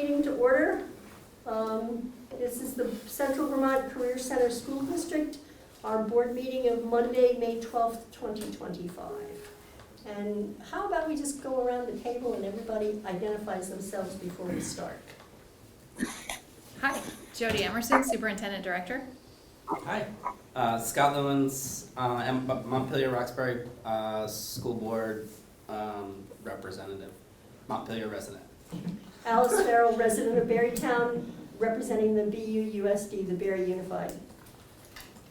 meeting to order. This is the Central Vermont Career Center School District, our board meeting of Monday, May 12th, 2025. And how about we just go around the table and everybody identifies themselves before we start? Hi, Jody Emerson, Superintendent Director. Hi, Scott Lewins, Montpelier Roxbury School Board Representative, Montpelier resident. Alice Farrell, resident of Berrytown, representing the BUUSD, the Berry Unified.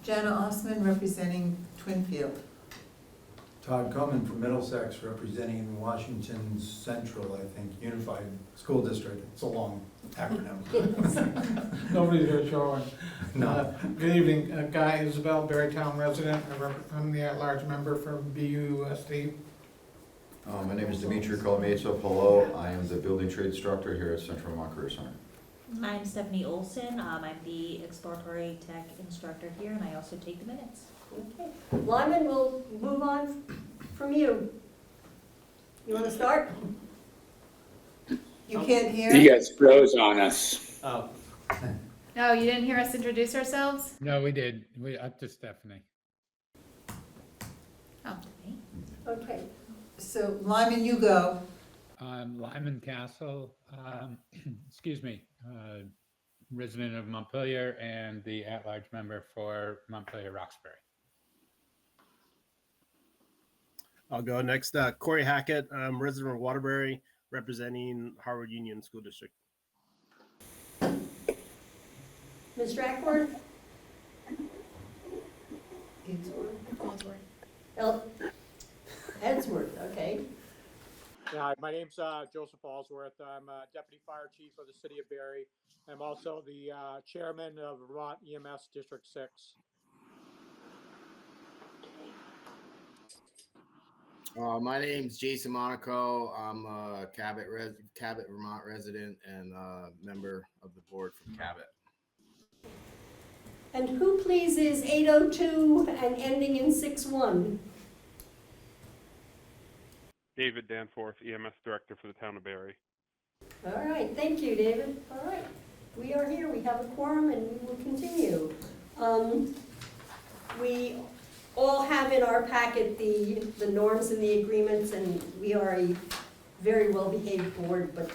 Jana Osman, representing Twinfield. Todd Coleman from Middlesex, representing Washington Central, I think, Unified School District. It's a long acronym. Nobody's gonna show one. No. Good evening, Guy Isabel, Berrytown resident. I'm the at-large member for BUSD. My name is Dimitri Kolomeitsov. Hello, I am the building trade instructor here at Central Vermont Career Center. I'm Stephanie Olson. I'm the exploratory tech instructor here, and I also take the minutes. Okay. Lyman, we'll move on from you. You want to start? You can't hear? You guys froze on us. Oh. No, you didn't hear us introduce ourselves? No, we did. Up to Stephanie. Oh. Okay. So Lyman, you go. Lyman Castle, excuse me, resident of Montpelier and the at-large member for Montpelier Roxbury. I'll go next. Corey Hackett, resident of Waterbury, representing Harvard Union School District. Mr. Ackworth? Edsworth, okay. Yeah, my name's Joseph Allsworth. I'm Deputy Fire Chief of the City of Barrie. I'm also the Chairman of Vermont EMS District 6. My name's Jason Monaco. I'm a Cabot, Vermont resident and member of the board from Cabot. And who please is 802 and ending in 61? David Danforth, EMS Director for the town of Barrie. All right, thank you, David. All right, we are here. We have a quorum and we will continue. We all have in our packet the norms and the agreements, and we are a very well-behaved board, but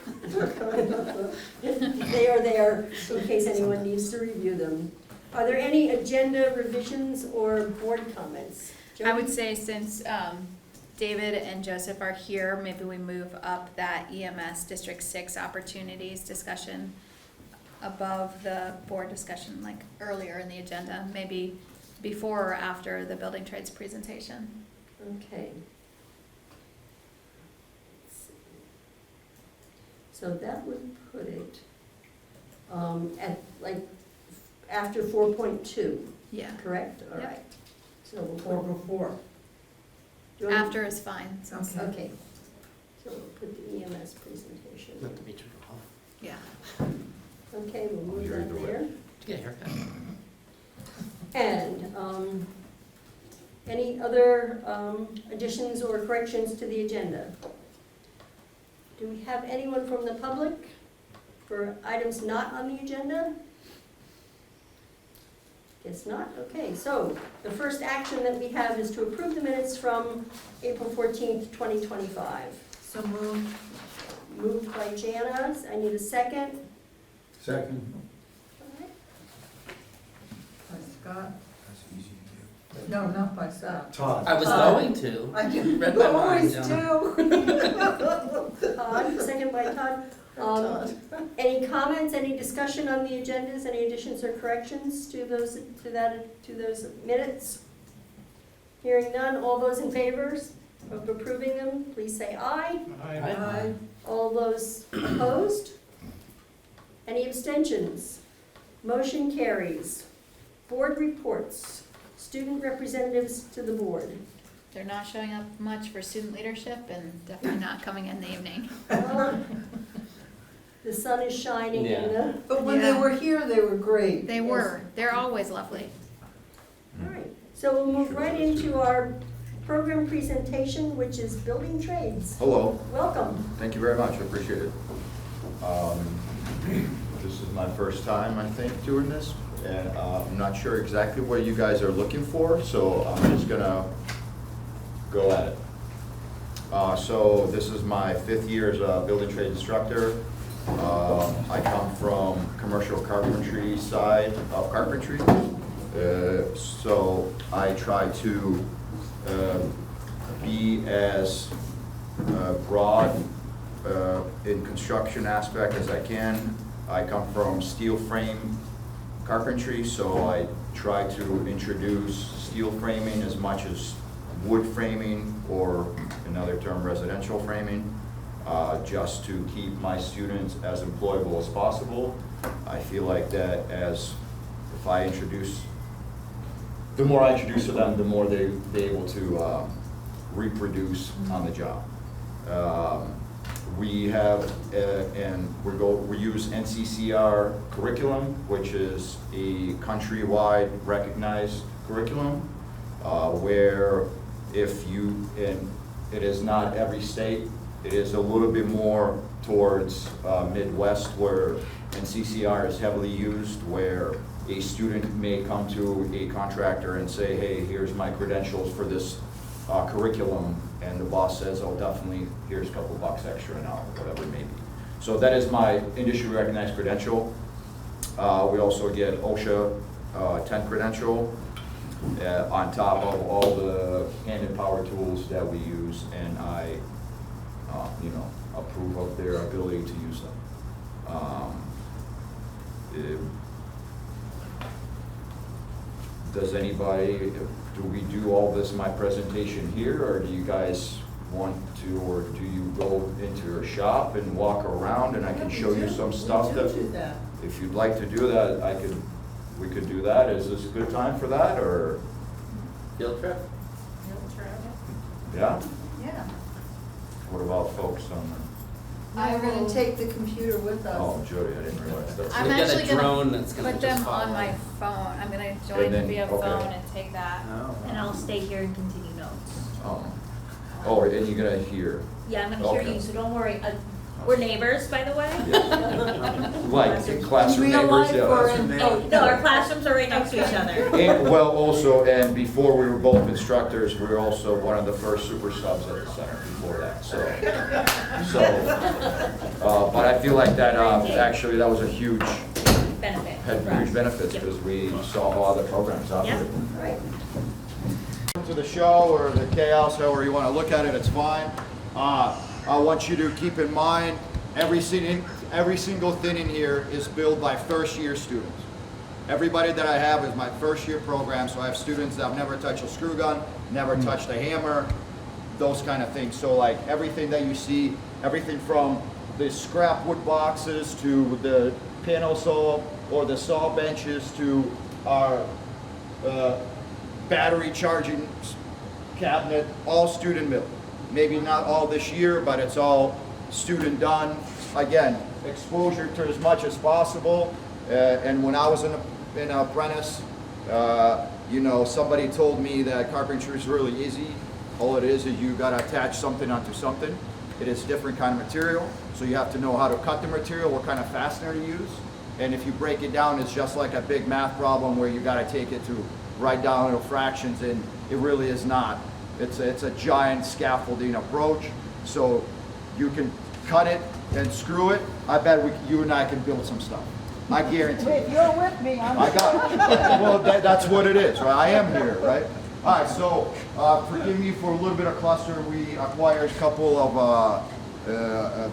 they are there in case anyone needs to review them. Are there any agenda revisions or board comments? I would say since David and Joseph are here, maybe we move up that EMS District 6 opportunities discussion above the board discussion, like earlier in the agenda, maybe before or after the building trades presentation. Okay. So that would put it at like after 4.2. Yeah. Correct? All Yep. right. So we'll Or put, before. do you want After is fine. So Okay. Okay. So we'll put the EMS presentation. Let Dimitri go home. yeah. Okay, we'll move You're that either way. there. To get a haircut. And any other additions or corrections to the agenda? Do we have anyone from the public for items not on the agenda? Guess not. Okay, so the first action that we have is to approve the minutes from April 14th, 2025. So moved. Moved by Jana. I need a second. Second. By Scott. That's easy to do. No, not by Scott. Todd. I was going to. I do. Read my mind, Always Jana. do. Todd, second by Todd. Any comments, any discussion on the agendas, any additions or corrections to those minutes? Hearing none, all those in favor of approving them, please say aye. Aye. All those opposed? Any abstentions? Motion carries. Board reports, student representatives to the board. They're not showing up much for student leadership and definitely not coming in the evening. The sun is shining in the, But when they Yeah. were here, they were great. They were. They're always lovely. all right. So we'll move right into our program presentation, which is building trades. Hello, Welcome. thank you very much, I appreciate it. first time, I think, doing this, and I'm not sure exactly what you guys are looking for, so I'm just gonna go at it. So this is my 5th year as a building trade instructor. I come from commercial carpentry side of carpentry. So I try to be as broad in construction aspect as I can. I come from steel frame carpentry, so I try to introduce steel framing as much as wood framing, or another term, residential framing, just to keep my students as employable as possible. I feel like that if I introduce, the more I introduce to them, the more they're able to reproduce on the job. We have, we use NCCR curriculum, which is a countrywide recognized curriculum, where it is not every state, it is a little bit more towards Midwest, where NCCR is heavily used, where a student may come to a contractor and say, hey, here's my credentials for this curriculum, and the boss says, oh, definitely, here's a couple bucks extra an hour, whatever it may be. So that is my industry recognized credential. We also get OSHA 10 credential on top of all the hand and power tools that we use, and I approve of their ability to use them. Does anybody, do we do all this in my presentation here, or do you guys want to, or do you go into your shop and walk around and I can show you some stuff that, if you'd like to do that, we could do that. Is this a good time for that, or? Field trip? Yeah? Yeah. What about folks on We're gonna take the computer with us. Oh, Jody, I didn't realize that. I'm We get a actually gonna drone that's gonna put just them follow. on my phone. I'm gonna join And then- via okay. phone and take that. And I'll stay here and continue notes. Oh, and you're gonna hear. Yeah, I'm gonna hear Okay. you, so don't worry. We're neighbors, by the way. Like in classroom Real neighbors, life yeah. or Classroom in- Oh, no, our classrooms are right next to each other. And, well, also, and before we were both instructors, we were also one of the first super subs at the center before that, but I feel like that, actually, that was a huge, Benefit. had huge benefits, because we saw how other programs operate. Right. To the show, or the chaos, however you want to look at it, it's fine. I want you to keep in mind, every single thing in here is built by first-year students. Everybody that I have is my first-year program, so I have students that have never touched a screw gun, never touched a hammer, those kind of things. So like everything that you see, everything from the scrap wood boxes to the panel saw or the saw benches to our battery charging cabinet, all student built. Maybe not all this year, but it's all student done. Again, exposure to as much as possible. And when I was an apprentice, somebody told me that carpentry is really easy. All it is you gotta attach something onto something. It is different kind of material, so you have to know how to cut the material, what kind of fastener to use. And if you break it down, it's just like a big math problem where you gotta take it to write down little fractions, and it really is not. It's a giant scaffolding approach, so you can cut it and screw it. I bet you and I can build some stuff. I guarantee. Wait, you're with me, I'm. I got it. Well, that's what it is, right? I am here, right? All right, so forgive me for a little bit of cluster. We acquired a couple of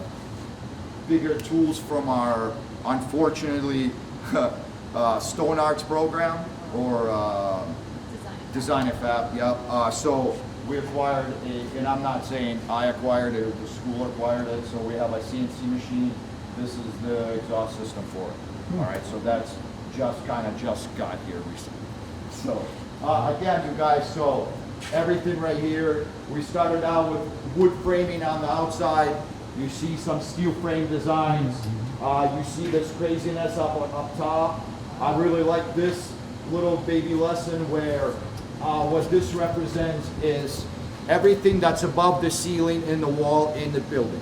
bigger tools from our, unfortunately, Stone Arts program, or Design and Fab, yep. So we acquired and I'm not saying I acquired it, the school acquired it, so we have a CNC machine. This is the exhaust system for it. All right, so that's just got here recently. So again, you guys, so everything right here, we started out with wood framing on the outside. You see some steel frame designs. You see this craziness up top. I really like this little baby lesson where what this represents is everything that's above the ceiling in the wall in the building.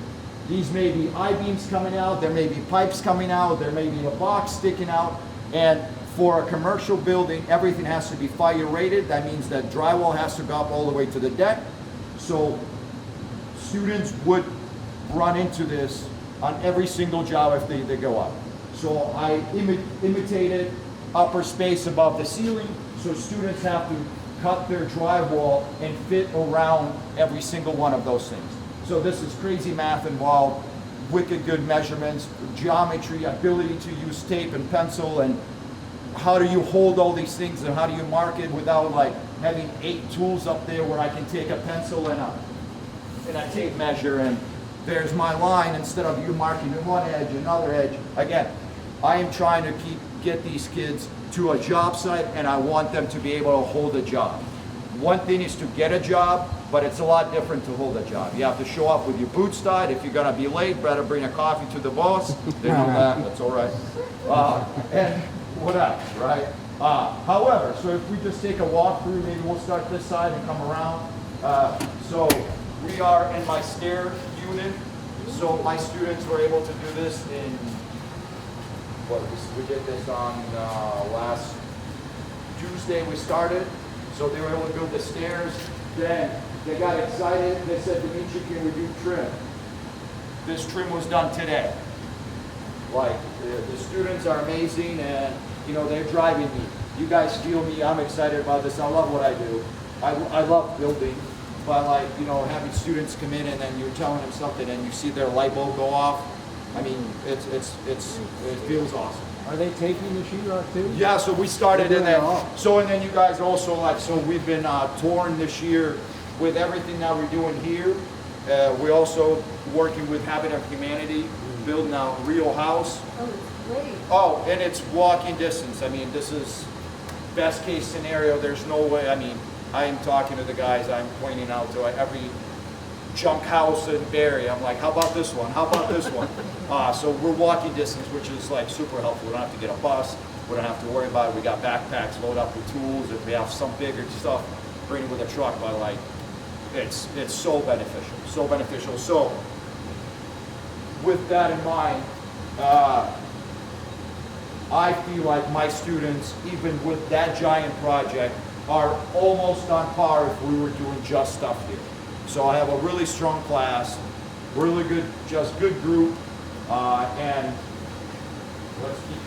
These may be I-beams coming out, there may be pipes coming out, there may be a box sticking out, and for a commercial building, everything has to be fire rated. That means that drywall has to go up all the way to the deck. So students would run into this on every single job if they go up. So I imitated upper space above the ceiling, so students have to cut their drywall and fit around every single one of those things. So this is crazy math involved, wicked good measurements, geometry, ability to use tape and pencil, and how do you hold all these things and how do you mark it without like having 8 tools up there where I can take a pencil and a tape measure, and there's my line instead of you marking in one edge, another edge. Again, I am trying to get these kids to a job site, and I want them to be able to hold a job. One thing is to get a job, but it's a lot different to hold a job. You have to show up with your boots tied. If you're gonna be late, better bring a coffee to the boss. They know that, that's all right. And whatever, right? However, so if we just take a walk through, maybe we'll start this side and come around. So we are in my stair unit. So my students were able to do this in, we did this on last Tuesday we started. So they were able to build the stairs. Then they got excited. They said, Dimitri, can we do trim? This trim was done today. Like, the students are amazing, and you know, they're driving me. You guys feel me, I'm excited about this. I love what I do. I love building, but like, you know, having students come in and then you're telling them something and you see their light bulb go off, I mean, it feels awesome. Are they taking the sheetrock too? Yeah, so we started in there. So, and then you guys also like, so we've been touring this year with everything that we're doing here. We're also working with Habitat of Humanity, building a real house. Oh, it's great. Oh, and it's walking distance. I mean, this is best case scenario. There's no way, I mean, I am talking to the guys, I'm pointing out to every junk house in Barrie. I'm like, how about this one? How about this one? So we're walking distance, which is like super helpful. We don't have to get a bus. We don't have to worry about it. We got backpacks loaded up with tools. If we have some bigger stuff, bring it with a truck. But like, it's so beneficial, so beneficial. So with that in mind, I feel like my students, even with that giant project, are almost on par if we were doing just stuff here. So I have a really strong class, really good, just good group, and let's keep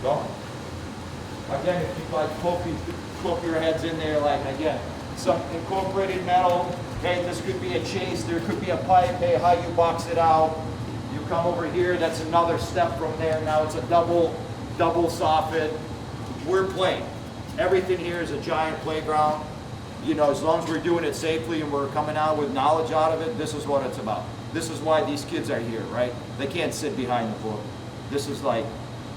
going. Again, if you like poke your heads in there, like again, some incorporated metal, hey, this could be a chase, there could be a pipe, hey, how you box it out. You come over here, that's another step from there. Now it's a double soffit. We're playing. Everything here is a giant playground. You know, as long as we're doing it safely and we're coming out with knowledge out of it, this is what it's about. This is why these kids are here, right? They can't sit behind the book. This is like,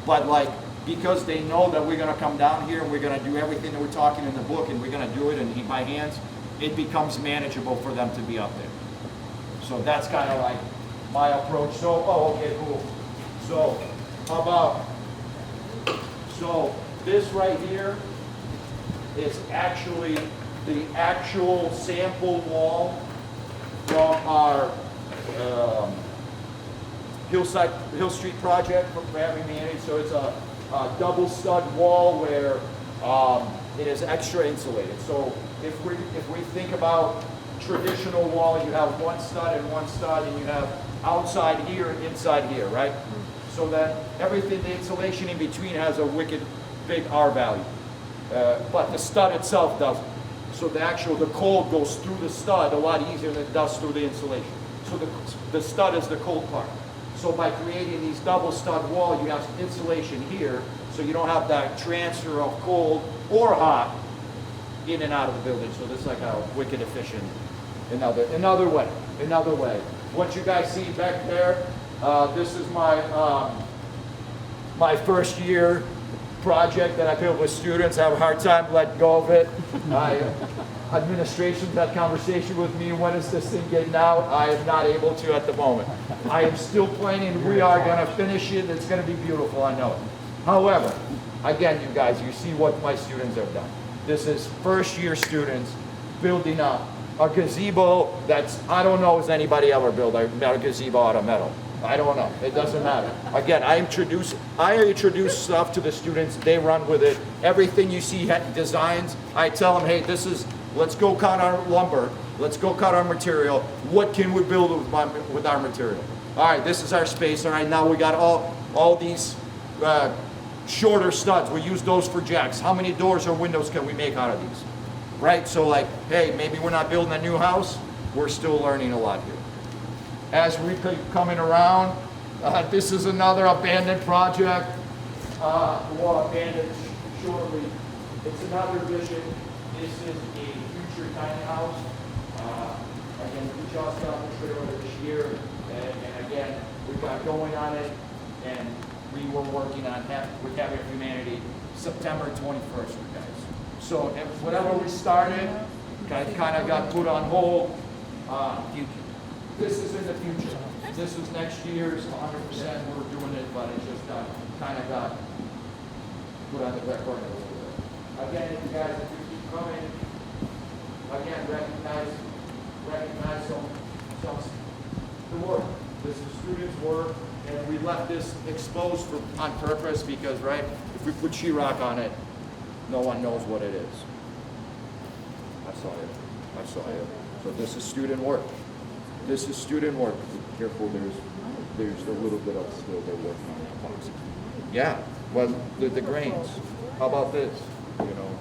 but like, because they know that we're gonna come down here and we're gonna do everything that we're talking in the book and we're gonna do it and by hands, it becomes manageable for them to be up there. So that's kind of like my approach. So, oh, okay, cool. So, how about, so this right here is actually the actual sample wall from our Hill Street project from Vermont. So it's a double stud wall where it is extra insulated. So if we think about traditional wall, you have one stud, and you have outside here and inside here, right? So that everything, the insulation in between has a wicked big R value. But the stud itself doesn't. So the cold goes through the stud a lot easier than it does through the insulation. So the stud is the cold part. So by creating these double stud wall, you have insulation here, so you don't have that transfer of cold or hot in and out of the building. So this is like a wicked efficient, another way. What you guys see back there, this is my my first year project that I built with students. I have a hard time letting go of it. Administration's had conversation with me, when is this thing getting out? I am not able to at the moment. I am still planning, we are gonna finish it, it's gonna be beautiful, I know it. However, again, you guys, you see what my students have done. This is first year students building up a gazebo that's, I don't know, has anybody ever built a gazebo out of metal? I don't know, it doesn't matter. Again, I introduce stuff to the students, they run with it. Everything you see designs, I tell them, hey, let's go cut our lumber, let's go cut our material. What can we build with our material? All right, this is our space. All right, now we got all these shorter studs. We use those for jacks. How many doors or windows can we make out of these? Right, so like, hey, maybe we're not building a new house, we're still learning a lot here. As we keep coming around, this is another abandoned project. Well, abandoned shortly. It's another vision. This is a future tiny house. Again, we just got the trailer this year, and again, we got going on it, and we were working on with Having Humanity September 21st, you guys. So whatever we started, kind of got put on hold. This is in the future. This is next year's 100%. We're doing it, but it just kind of got put on the back burner a little bit. Again, if you guys, if you keep coming, again, recognize some the work. This is students' work, and we left this exposed on purpose because, right, if we put sheetrock on it, no one knows what it is. I saw it. So this is student work. This is student work. Be careful, there's a little bit of still they're working on that box. Yeah, well, the grains. How about this? You know.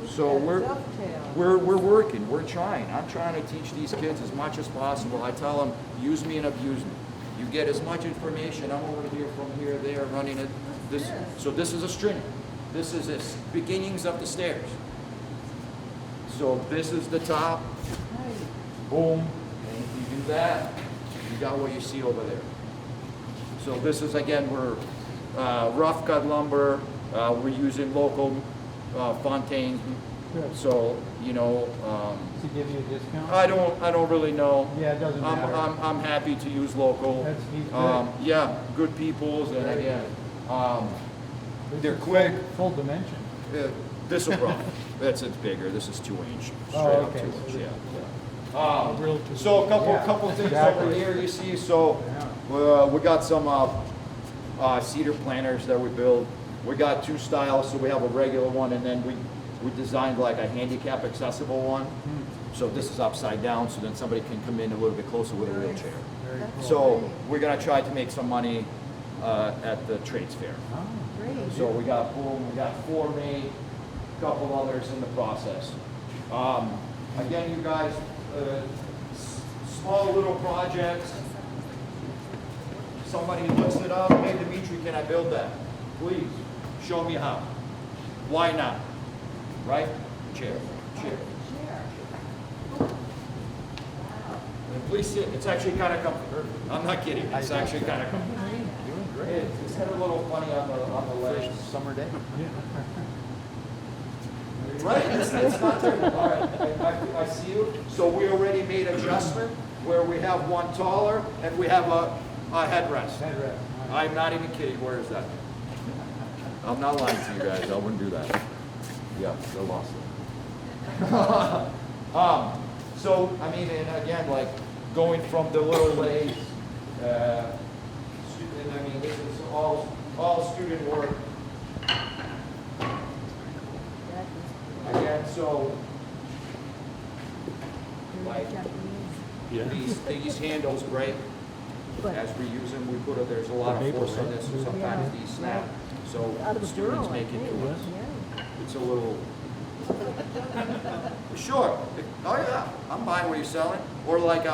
So we're working, we're trying. I'm trying to teach these kids as much as possible. I tell them, use me and abuse me. You get as much information. I'm over here, from here, there, running it. So this is a string. This is the beginnings of the stairs. So this is the top. Boom. And if you do that, you got what you see over there. So this is, again, we're rough cut lumber. We're using local Fontaine. So, you know, To give you a discount? I don't really know. Yeah, it doesn't matter. I'm happy to use local. He's good. Yeah, good peoples, and again, they're quick. Full dimension. This will probably, it's bigger. This is 2 inch. Straight Oh, up okay. 2 inch. So Yeah. So So a couple things exactly. over here you see. So we got some cedar planters that we build. We got 2 styles. So we have a regular one, and then we designed like a handicap accessible one. So this is upside down, so then somebody can come in a little bit closer with a wheelchair. Very cool. So we're gonna try to make some money at the trades fair. Oh, great. So we got 4 made, a couple others in the process. Again, you guys, small little projects. Somebody looks it up, hey Dimitri, can I build that? Please, show me how. Why not? Right? Chair. And please sit, it's actually kind of comfortable. I'm not kidding, it's actually kind of comfortable. It's kind of a little funny on the legs. Summer day. Right, it's not terrible. All right, I see you. So we already made adjustment where we have one taller and we have a headrest. I'm not even kidding, where is that? I'm not lying to you guys, I wouldn't do that. Yeah, they lost it. So, I mean, and again, like, going from the little legs, I mean, this is all student work. Again, so, like, these handles break. As we use them, there's a lot of force on this, so sometimes these snap. So students make it to us. It's a little, sure. Oh yeah, I'm buying what you're selling. Or like,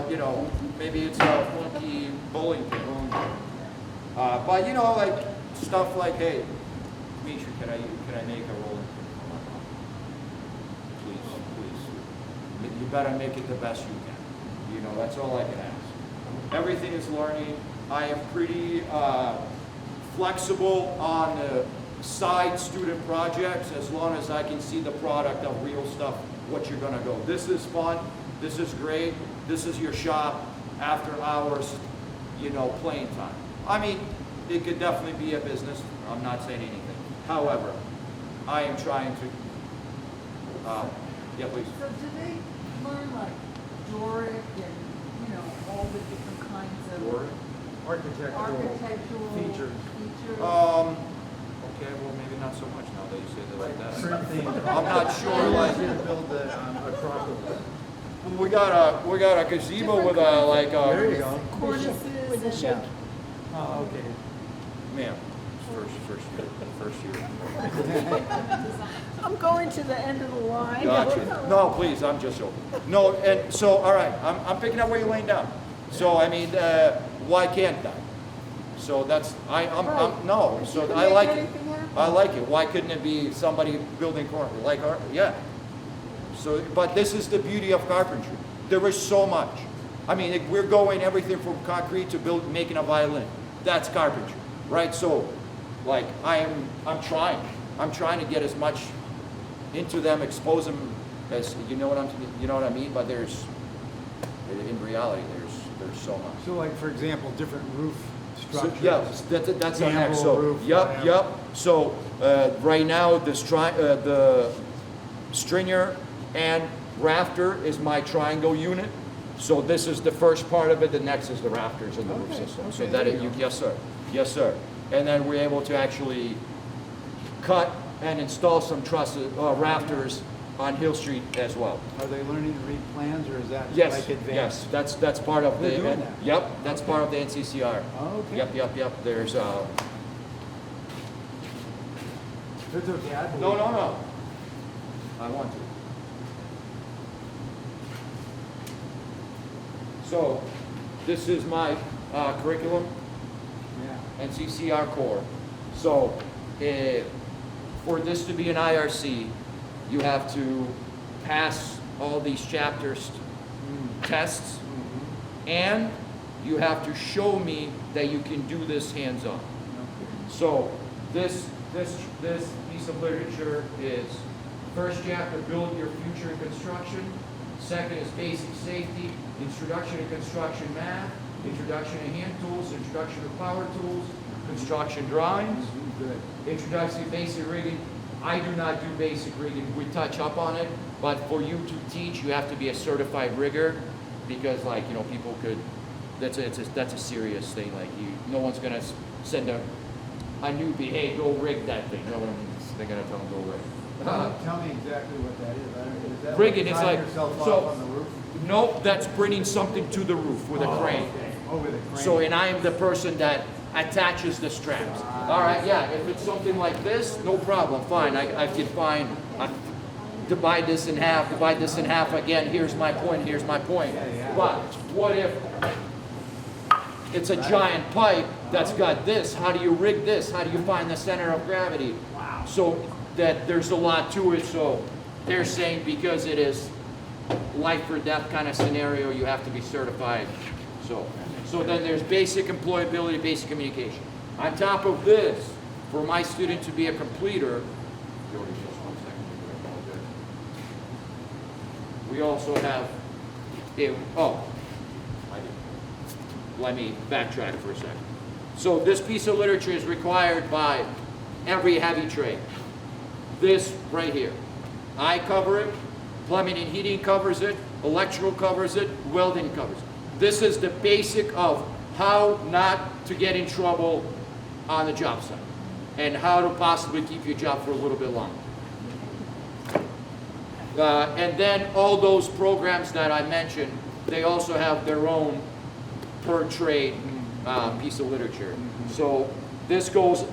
you know, maybe it's a funky bowling pin. But you know, like stuff like, hey, Dimitri, can I make a rolling pin? Please. You better make it the best you can. You know, that's all I can ask. Everything is learning. I am pretty flexible on the side student projects as long as I can see the product of real stuff, what you're gonna go. This is fun, this is great, this is your shop after hours, you know, playing time. I mean, it could definitely be a business, I'm not saying anything. However, I am trying to Yeah, please. So do they learn like Doric and, you know, all the different kinds of architectural features? Okay, well, maybe not so much now that you say it like that. I'm not sure, like, build the Acropolis. we got a gazebo with a, like, There you go. Cornices and Yeah. Oh, okay. ma'am, first year. I'm going to the end of the line. Gotcha. No, please, I'm just joking. No, and so, all right, I'm picking up where you're laying down. So, I mean, why can't I? So that's, no, so I like it. I like it. Why couldn't it be somebody building carpentry? Like, yeah. So, but this is the beauty of carpentry. There is so much. I mean, we're going everything from concrete to making a violin. That's carpentry, right? So, like, I'm trying to get as much into them, expose them as, you know what I mean? But there's, in reality, there's so much. So like, for example, different roof So, structures. yeah, that's our next. So, Roof, yep. So, right now, the stringer and rafter is my triangle unit. So this is the first part of it. The next is the rafters and the roof system. So that yes, sir. And then we're able to actually cut and install some trusses, rafters on Hill Street as well. Are they learning to read plans, or is that Yes, like advanced? yes, that's part of They're doing that? Yep, that's part of the NCCR. Oh, okay. Yep. There's It's okay, I believe. No. I want to. So, this is my curriculum, Yeah. NCCR core. So, for this to be an IRC, you have to pass all these chapters tests, and you have to show me that you can do this hands-on. So, this piece of literature is first chapter, build your future in construction. Second is basic safety, introduction to construction math, introduction to hand tools, introduction to power tools, construction drawings, Good. introduction to basic rigging. I do not do basic rigging. We touch up on it, but for you to teach, you have to be a certified rigger, because, like, you know, people could. That's a serious thing. Like, no one's gonna send a newbie, hey, go rig that thing. No one. They're gonna tell them go rig. Tell me exactly what that is. Is that Rigging, like it's tying like, yourself so, off on the roof? no, that's bringing something to the roof with a crane. Okay. Oh, with a crane. So, and I am the person that attaches the straps. All right, yeah, if it's something like this, no problem, fine. I can find, divide this in half again, here's my point. But what if it's a giant pipe that's got this? How do you rig this? How do you find the center of gravity? So that there's a lot to it. So they're saying because it is life or death kind of scenario, you have to be certified. So then there's basic employability, basic communication. On top of this, for my student to be a completer, Jody, just 1 second, I apologize. We also have, let me backtrack for a second. So this piece of literature is required by every heavy trade. This right here. I cover it, plumbing and heating covers it, electrical covers it, welding covers it. This is the basic of how not to get in trouble on the job site and how to possibly keep your job for a little bit longer. And then all those programs that I mentioned, they also have their own per trade piece of literature. So this goes,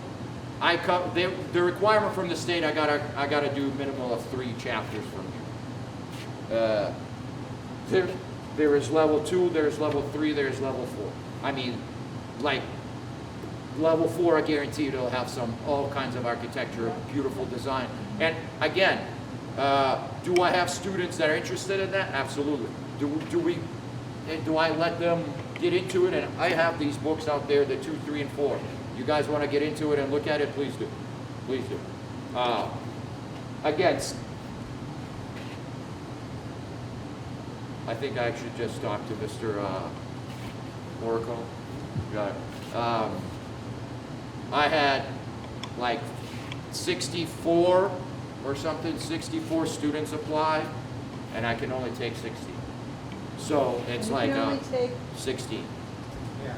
the requirement from the state, I gotta do a minimum of 3 chapters from here. There is level 2, there's level 3, there's level 4. I mean, like, level 4, I guarantee it'll have all kinds of architecture, beautiful design. And again, do I have students that are interested in that? Absolutely. Do I let them get into it? And I have these books out there, the 2, 3, and 4. You guys want to get into it and look at it? Please do. Please do. Again, I think I should just talk to Mr. Oracle. Got it. I had like 64 or something, 64 students apply. and I can only take 16. So it's You like can only take, 16. yeah.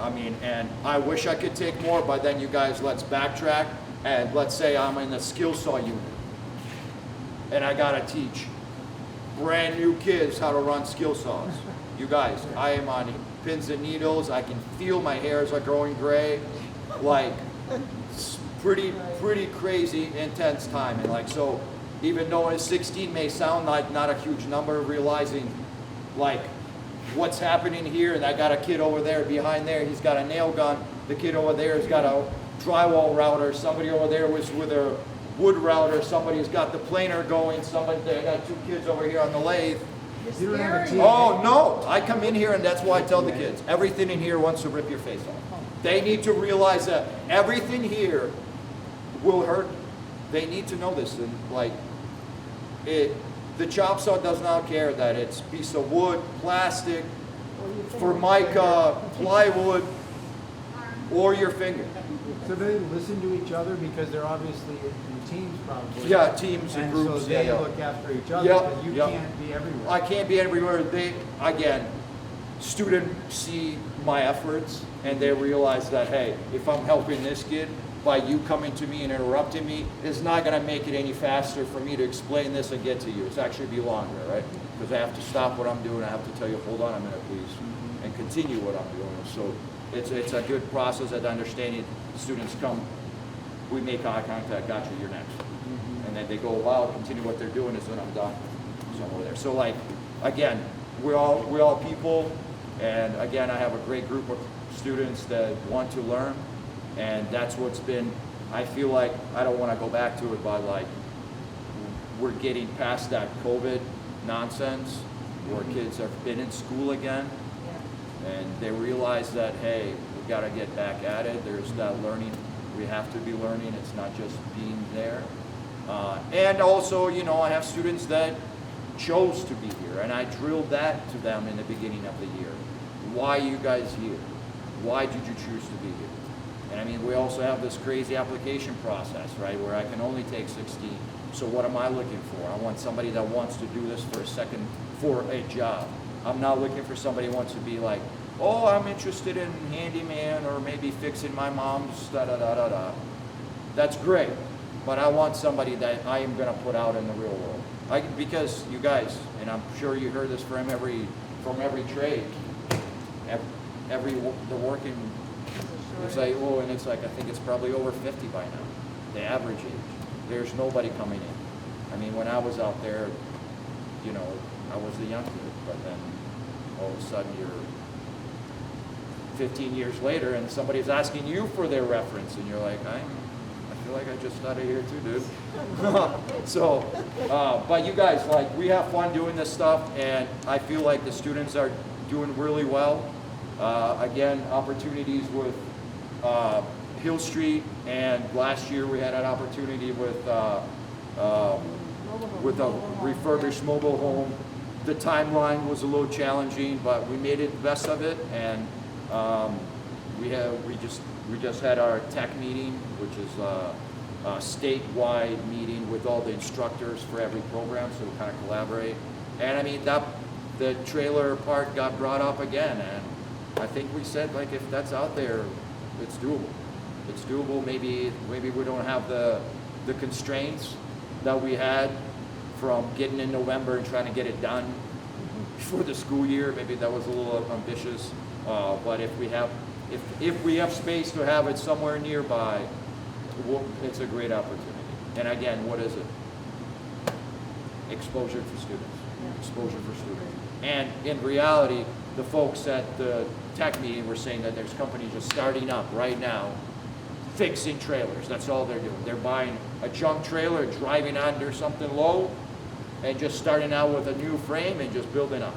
I mean, and I wish I could take more, but then you guys, let's backtrack, and let's say I'm in the skill saw unit, and I gotta teach brand new kids how to run skill saws. You guys, I am on pins and needles, I can feel my hairs are growing gray, like, it's pretty crazy, intense time, and like, so, even though it's 16 may sound like not a huge number, realizing, like, what's happening here, and I got a kid over there behind there, he's got a nail gun, the kid over there has got a drywall router, somebody over there was with a wood router, somebody's got the planer going, I got two kids over here on the lathe. You don't have a TV. Oh, no, I come in here and that's why I tell the kids, everything in here wants to rip your face off. They need to realize that everything here will hurt. They need to know this, and like, the chop saw does not care that it's a piece of wood, plastic, formica, plywood, or your finger. So they listen to each other because they're obviously in teams probably. Yeah, teams and groups. And so they yeah. look after each other Yep, because you yep. can't be everywhere. I can't be everywhere. Again, students see my efforts and they realize that, hey, if I'm helping this kid, by you coming to me and interrupting me, it's not gonna make it any faster for me to explain this and get to you. It's actually be longer, right? Because I have to stop what I'm doing. I have to tell you, hold on a minute, please, and continue what I'm doing. So it's a good process at understanding. Students come, we make eye contact, gotcha, you're next. And then they go, wow, continue what they're doing, and then I'm done. So I'm over there. So like, again, we're all people, and again, I have a great group of students that want to learn, and that's what's been, I feel like, I don't want to go back to it, but like, we're getting past that COVID nonsense, where kids have been in school again, and they realize that, hey, we got to get back at it. There's that learning. We have to be learning. It's not just being there. And also, you know, I have students that chose to be here, and I drilled that to them in the beginning of the year. Why are you guys here? Why did you choose to be here? And I mean, we also have this crazy application process, right, where I can only take 16. So what am I looking for? I want somebody that wants to do this for a job. I'm not looking for somebody who wants to be like, oh, I'm interested in handyman or maybe fixing my mom's da-da-da-da-da. That's great, but I want somebody that I am gonna put out in the real world. Because you guys, and I'm sure you heard this from every trade, the working, it's like, oh, and it's like, I think it's probably over 50 by now, the average age. There's nobody coming in. I mean, when I was out there, you know, I was the young kid, but then all of a sudden you're 15 years later and somebody's asking you for their reference and you're like, I feel like I just got out of here too, dude. So, but you guys, like, we have fun doing this stuff, and I feel like the students are doing really well. Again, opportunities with Hill Street, and last year we had an opportunity with a refurbished mobile home. The timeline was a little challenging, but we made it the best of it, and we just had our tech meeting, which is a statewide meeting with all the instructors for every program, so we kind of collaborate. And I mean, the trailer part got brought up again, and I think we said, like, if that's out there, it's doable. It's doable. Maybe we don't have the constraints that we had from getting in November and trying to get it done before the school year. Maybe that was a little ambitious. But if we have space to have it somewhere nearby, it's a great opportunity. And again, what is it? Exposure for students. Exposure for students. And in reality, the folks at the tech meeting were saying that there's companies just starting up right now, fixing trailers. That's all they're doing. They're buying a junk trailer, driving under something low, and just starting out with a new frame and just building up.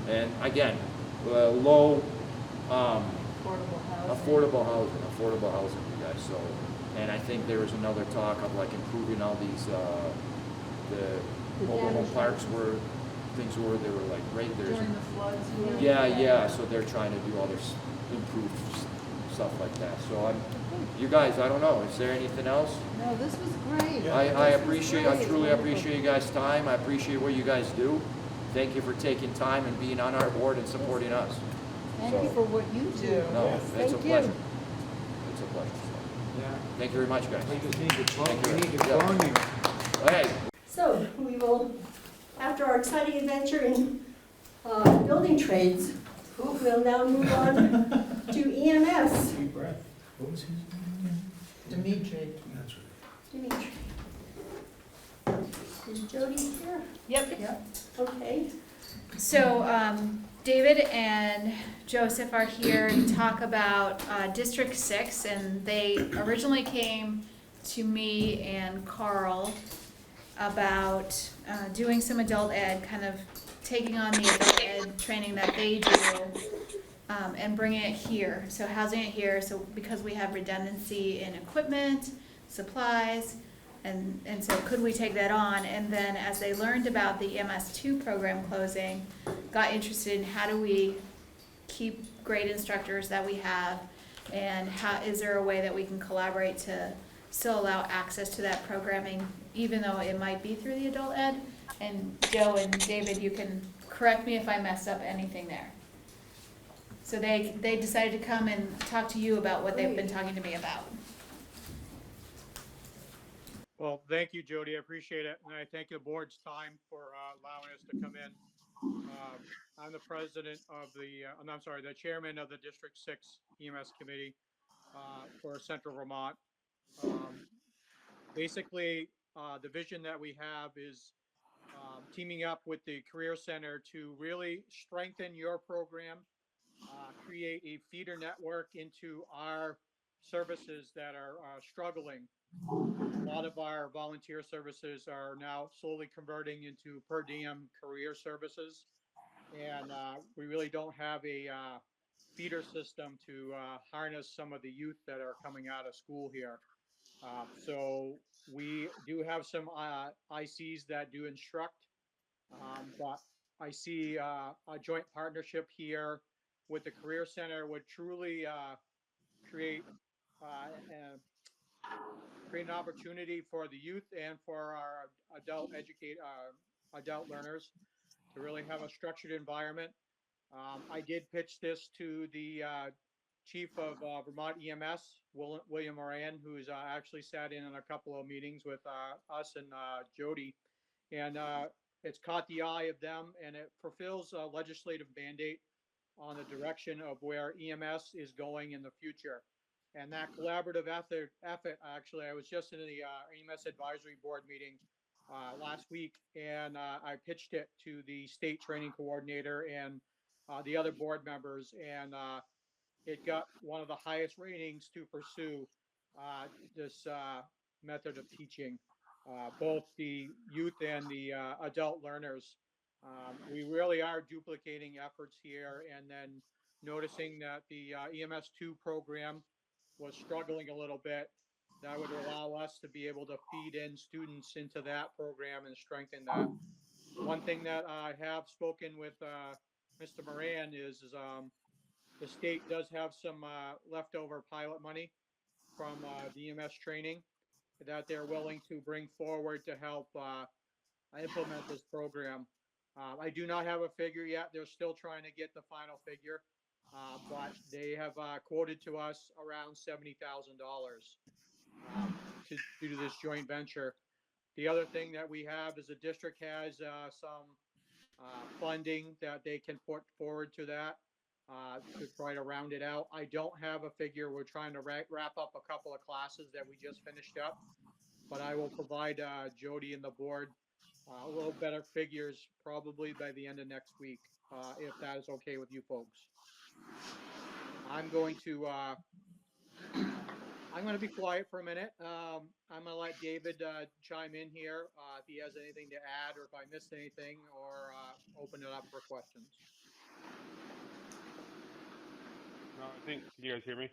And again, low, affordable housing, you guys. So, and I think there was another talk of like improving all these the mobile home parks where things were, they were like right there. During the floods. Yeah. So they're trying to do all this improved stuff like that. So You guys, I don't know, is there anything else? No, this was great. I This truly was appreciate you guys' time. I appreciate what you guys do. Thank you for taking time and being on our board and supporting us. Thank you for what you do. No, Yes, it's a thank you. pleasure. It's a pleasure. Yeah. Thank you very much, guys. We just need to Thank you. we need to clone you. Hey, So we will, after our exciting adventure in building trades, we'll now move on to EMS. Deep breath. What was his name Dimitri. again? That's right. Dimitri. Is Jody here? Yep. Okay. So, David and Joseph are here to talk about District 6, and they originally came to me and Carl about doing some adult ed, kind of taking on the adult ed training that they do and bringing it here. So housing it here, so because we have redundancy in equipment, supplies, and so could we take that on? And then as they learned about the MS2 program closing, got interested in how do we keep great instructors that we have, and how is there a way that we can collaborate to still allow access to that programming, even though it might be through the adult ed? And Joe and David, you can correct me if I messed up anything there. So they decided to come and talk to you about what they've been talking to me about. Well, thank you, Jody. I appreciate it. And I thank the board's time for allowing us to come in. I'm the president of the chairman of the District 6 EMS committee for Central Vermont. Basically, the vision that we have is teaming up with the Career Center to really strengthen your program, create a feeder network into our services that are struggling. A lot of our volunteer services are now slowly converting into per diem career services. And we really don't have a feeder system to harness some of the youth that are coming out of school here. So we do have some ICs that do instruct, but I see a joint partnership here with the Career Center would truly create an opportunity for the youth and for our adult learners to really have a structured environment. I did pitch this to the chief of Vermont EMS, William Moran, who's actually sat in on a couple of meetings with us and Jody, and it's caught the eye of them, and it fulfills a legislative mandate on the direction of where EMS is going in the future. And that collaborative effort, actually, I was just in the EMS advisory board meeting last week, and I pitched it to the state training coordinator and the other board members, and it got one of the highest ratings to pursue this method of teaching, both the youth and the adult learners. We really are duplicating efforts here, and then noticing that the EMS2 program was struggling a little bit. That would allow us to be able to feed in students into that program and strengthen that. One thing that I have spoken with Mr. Moran is the state does have some leftover pilot money from the EMS training that they're willing to bring forward to help implement this program. I do not have a figure yet. They're still trying to get the final figure, but they have quoted to us around $70,000 to do this joint venture. The other thing that we have is the district has some funding that they can put forward to that to try to round it out. I don't have a figure. We're trying to wrap up a couple of classes that we just finished up, but I will provide Jody and the board a little better figures probably by the end of next week, if that is okay with you folks. I'm going to be quiet for a minute. I'm going to let David chime in here if he has anything to add, or if I missed anything, or open it up for questions. No, I think, can you guys hear me?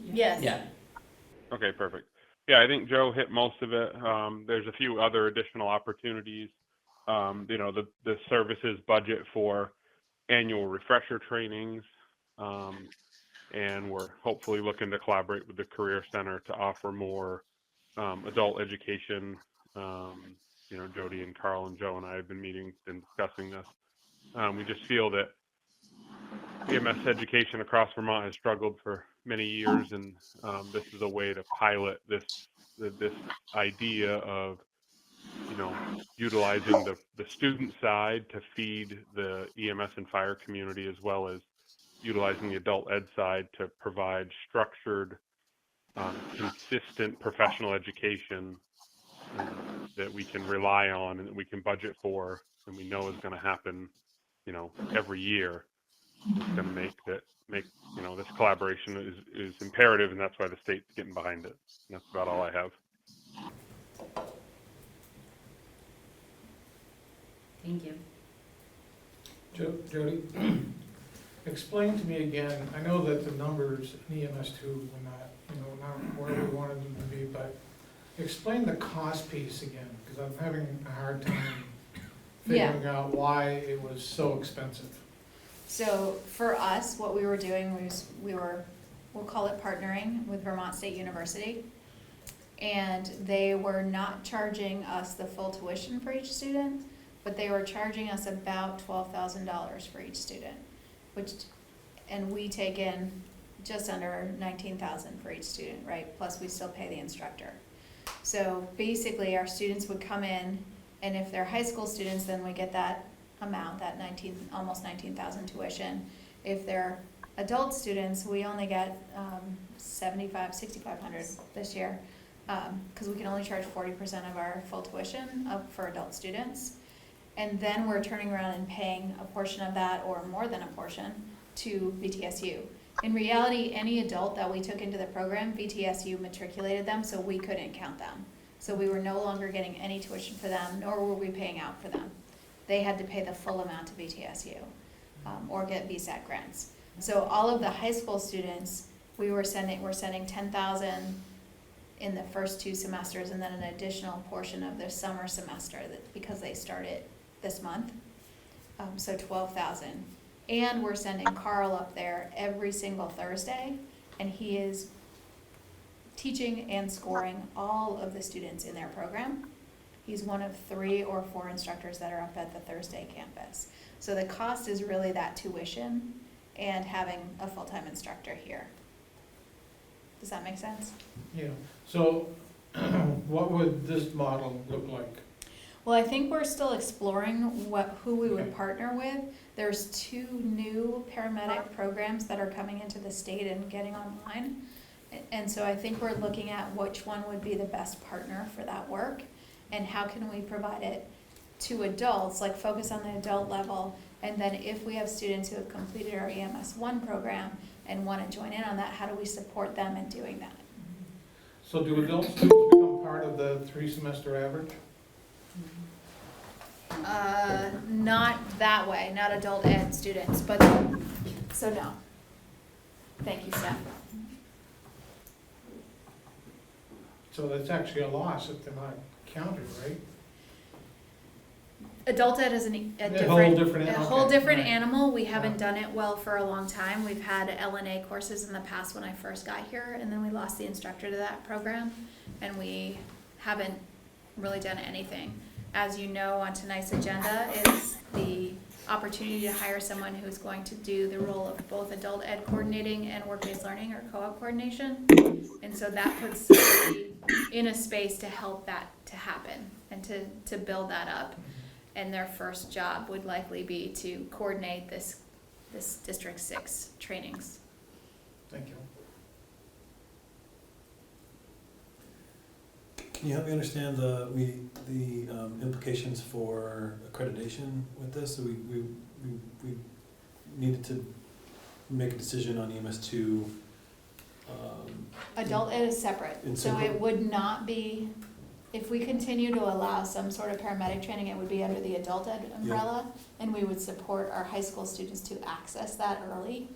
Yes. Yeah. Okay, perfect. Yeah, I think Joe hit most of it. There's a few other additional opportunities. The services budget for annual refresher trainings and we're hopefully looking to collaborate with the Career Center to offer more adult education. Jody and Carl and Joe and I have been meeting and discussing this. We just feel that EMS education across Vermont has struggled for many years, and this is a way to pilot this idea of utilizing the student side to feed the EMS and fire community, as well as utilizing the adult ed side to provide structured, consistent professional education that we can rely on and that we can budget for, and we know is going to happen, every year. It's going to make this collaboration is imperative, and that's why the state's getting behind it. And that's about all I have. Thank you. Jody, explain to me again, I know that the numbers in EMS2 were not where we wanted them to be, but explain the cost piece again, because I'm having a hard time figuring out why it was so expensive. So for us, what we were doing was we'll call it partnering with Vermont State University. And they were not charging us the full tuition for each student, but they were charging us about $12,000 for each student, and we take in just under $19,000 for each student, right? Plus we still pay the instructor. So basically our students would come in, and if they're high school students, then we get that amount, that almost 19,000 tuition. If they're adult students, we only get $6,500 this year, because we can only charge 40% of our full tuition for adult students. And then we're turning around and paying a portion of that, or more than a portion, to VTSU. In reality, any adult that we took into the program, VTSU matriculated them, so we couldn't count them. So we were no longer getting any tuition for them, nor were we paying out for them. They had to pay the full amount to VTSU, or get VSAT grants. So all of the high school students, we're sending $10,000 in the first 2 semesters, and then an additional portion of their summer semester because they started this month. So $12,000. And we're sending Carl up there every single Thursday, and he is teaching and scoring all of the students in their program. He's one of 3 or 4 instructors that are up at the Thursday campus. So the cost is really that tuition and having a full-time instructor here. Does that make sense? Yeah. So what would this model look like? Well, I think we're still exploring who we would partner with. There's 2 new paramedic programs that are coming into the state and getting online. And so I think we're looking at which one would be the best partner for that work, and how can we provide it to adults, like focus on the adult level. And then if we have students who have completed our EMS 1 program and want to join in on that, how do we support them in doing that? So do adult students become part of the 3-semester average? Not that way, not adult ed students, but, so no. Thank you, Steph. So that's actually a loss if they're not counted, right? Adult ed is a whole different animal. We haven't done it well for a long time. We've had LNA courses in the past when I first got here, and then we lost the instructor to that program, and we haven't really done anything. As you know, on tonight's agenda is the opportunity to hire someone who's going to do the role of both adult ed coordinating and work-based learning or co-op coordination. And so that puts somebody in a space to help that to happen and to build that up. And their first job would likely be to coordinate this District 6 trainings. Thank you. Can you help me understand the implications for accreditation with this? So we needed to make a decision on EMS2. Adult ed is separate, so it would not be, if we continue to allow some sort of paramedic training, it would be under the adult ed umbrella, and we would support our high school students to access that early,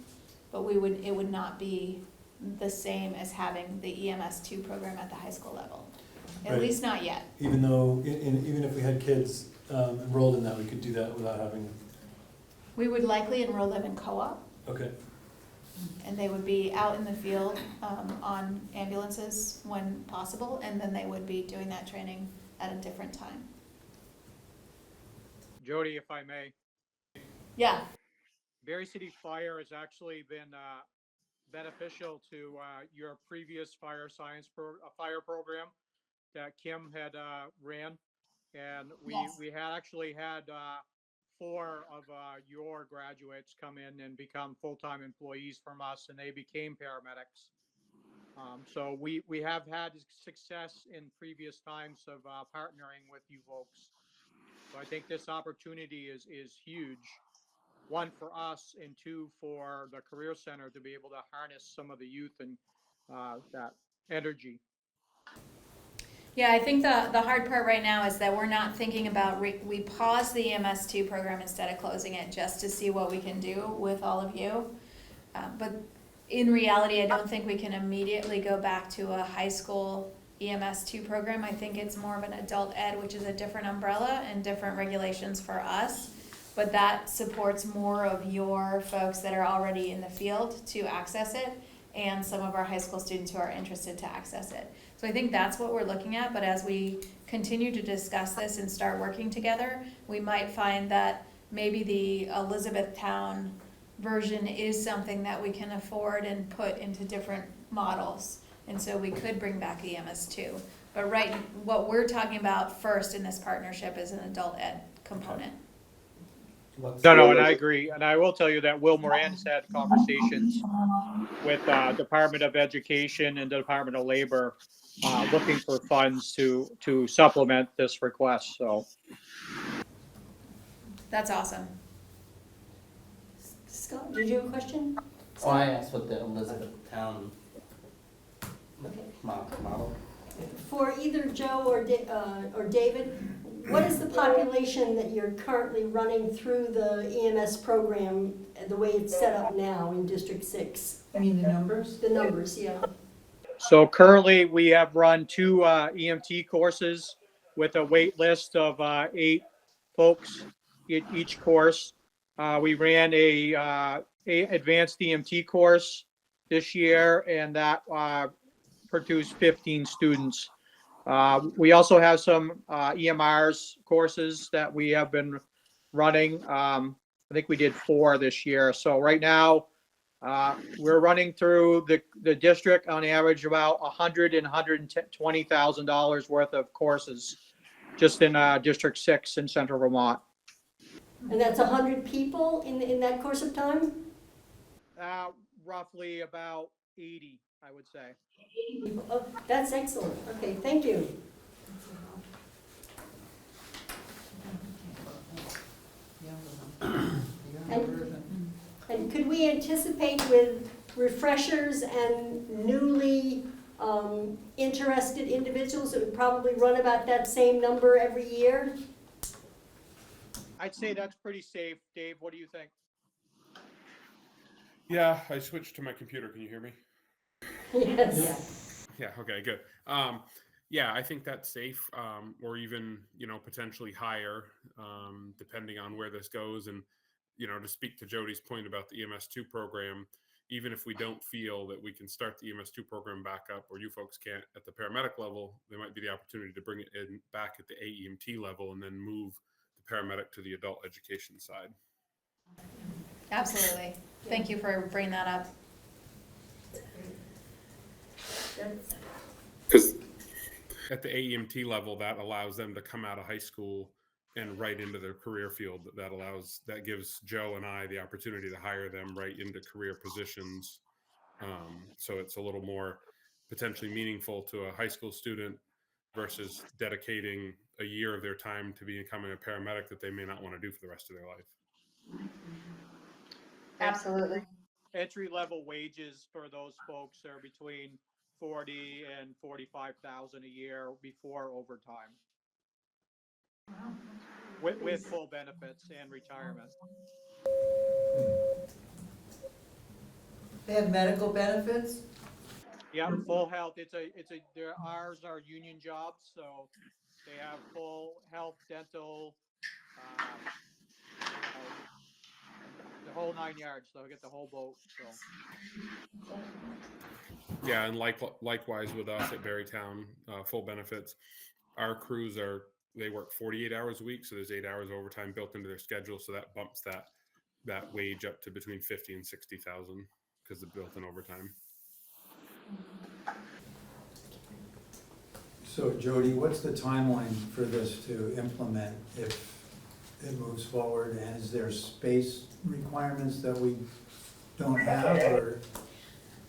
but it would not be the same as having the EMS2 program at the high school level. At least not yet. Even though, even if we had kids enrolled in that, we could do that without having. We would likely enroll them in co-op. Okay. And they would be out in the field on ambulances when possible, and then they would be doing that training at a different time. Jody, if I may, Yeah, Berry City Fire has actually been beneficial to your previous fire program that Kim had ran, and we had actually had 4 of your graduates come in and become full-time employees from us, and they became paramedics. So we have had success in previous times of partnering with you folks. So I think this opportunity is huge. One for us, and 2 for the Career Center to be able to harness some of the youth and that energy. yeah, I think the hard part right now is that we're not thinking about, we paused the EMS2 program instead of closing it just to see what we can do with all of you. But in reality, I don't think we can immediately go back to a high school EMS2 program. I think it's more of an adult ed, which is a different umbrella and different regulations for us. But that supports more of your folks that are already in the field to access it, and some of our high school students who are interested to access it. So I think that's what we're looking at, but as we continue to discuss this and start working together, we might find that maybe the Elizabethtown version is something that we can afford and put into different models. And so we could bring back EMS2. But what we're talking about first in this partnership is an adult ed component. No, and I agree. And I will tell you that Will Moran has had conversations with Department of Education and the Department of Labor looking for funds to supplement this request. So That's awesome. Scott, did you have a question? Oh, I asked what the Elizabethtown model. For either Joe or David, what is the population that you're currently running through the EMS program, the way it's set up now in District 6? I mean, the numbers? The numbers, yeah. So currently, we have run 2 EMT courses with a wait list of 8 folks each course. We ran a advanced EMT course this year, and that produced 15 students. We also have some EMRs courses that we have been running. I think we did 4 this year. So right now, we're running through the district on average about $100,000 and $120,000 worth of courses just in District 6 in Central Vermont. And that's 100 people in that course of time? Roughly about 80, I would say. 80 people. Oh, that's excellent. Okay, thank you. And could we anticipate with refreshers and newly interested individuals, it would probably run about that same number every year? I'd say that's pretty safe. Dave, what do you think? Yeah, I switched to my computer. Can you hear me? Yes. Yeah. Okay. Good. Yeah, I think that's safe, or even potentially higher, depending on where this goes. And to speak to Jody's point about the EMS2 program, even if we don't feel that we can start the EMS2 program back up, or you folks can't at the paramedic level, there might be the opportunity to bring it in back at the AEMT level and then move the paramedic to the adult education side. Absolutely. Thank you for bringing that up. Because at the AEMT level, that allows them to come out of high school and right into their career field. That gives Joe and I the opportunity to hire them right into career positions. So it's a little more potentially meaningful to a high school student versus dedicating a year of their time to becoming a paramedic that they may not want to do for the rest of their life. Absolutely. Entry-level wages for those folks are between $40,000 and $45,000 a year before overtime. With full benefits and retirement. They have medical benefits? Yeah, full health. Ours are union jobs, so they have full health, dental, the whole 9 yards. They'll get the whole boat, so. Yeah, and likewise with us at Berrytown, full benefits. Our crews they work 48 hours a week, so there's 8 hours overtime built into their schedule, so that bumps that wage up to between 50 and 60,000 because of built-in overtime. So Jody, what's the timeline for this to implement if it moves forward? And is there space requirements that we don't have, or?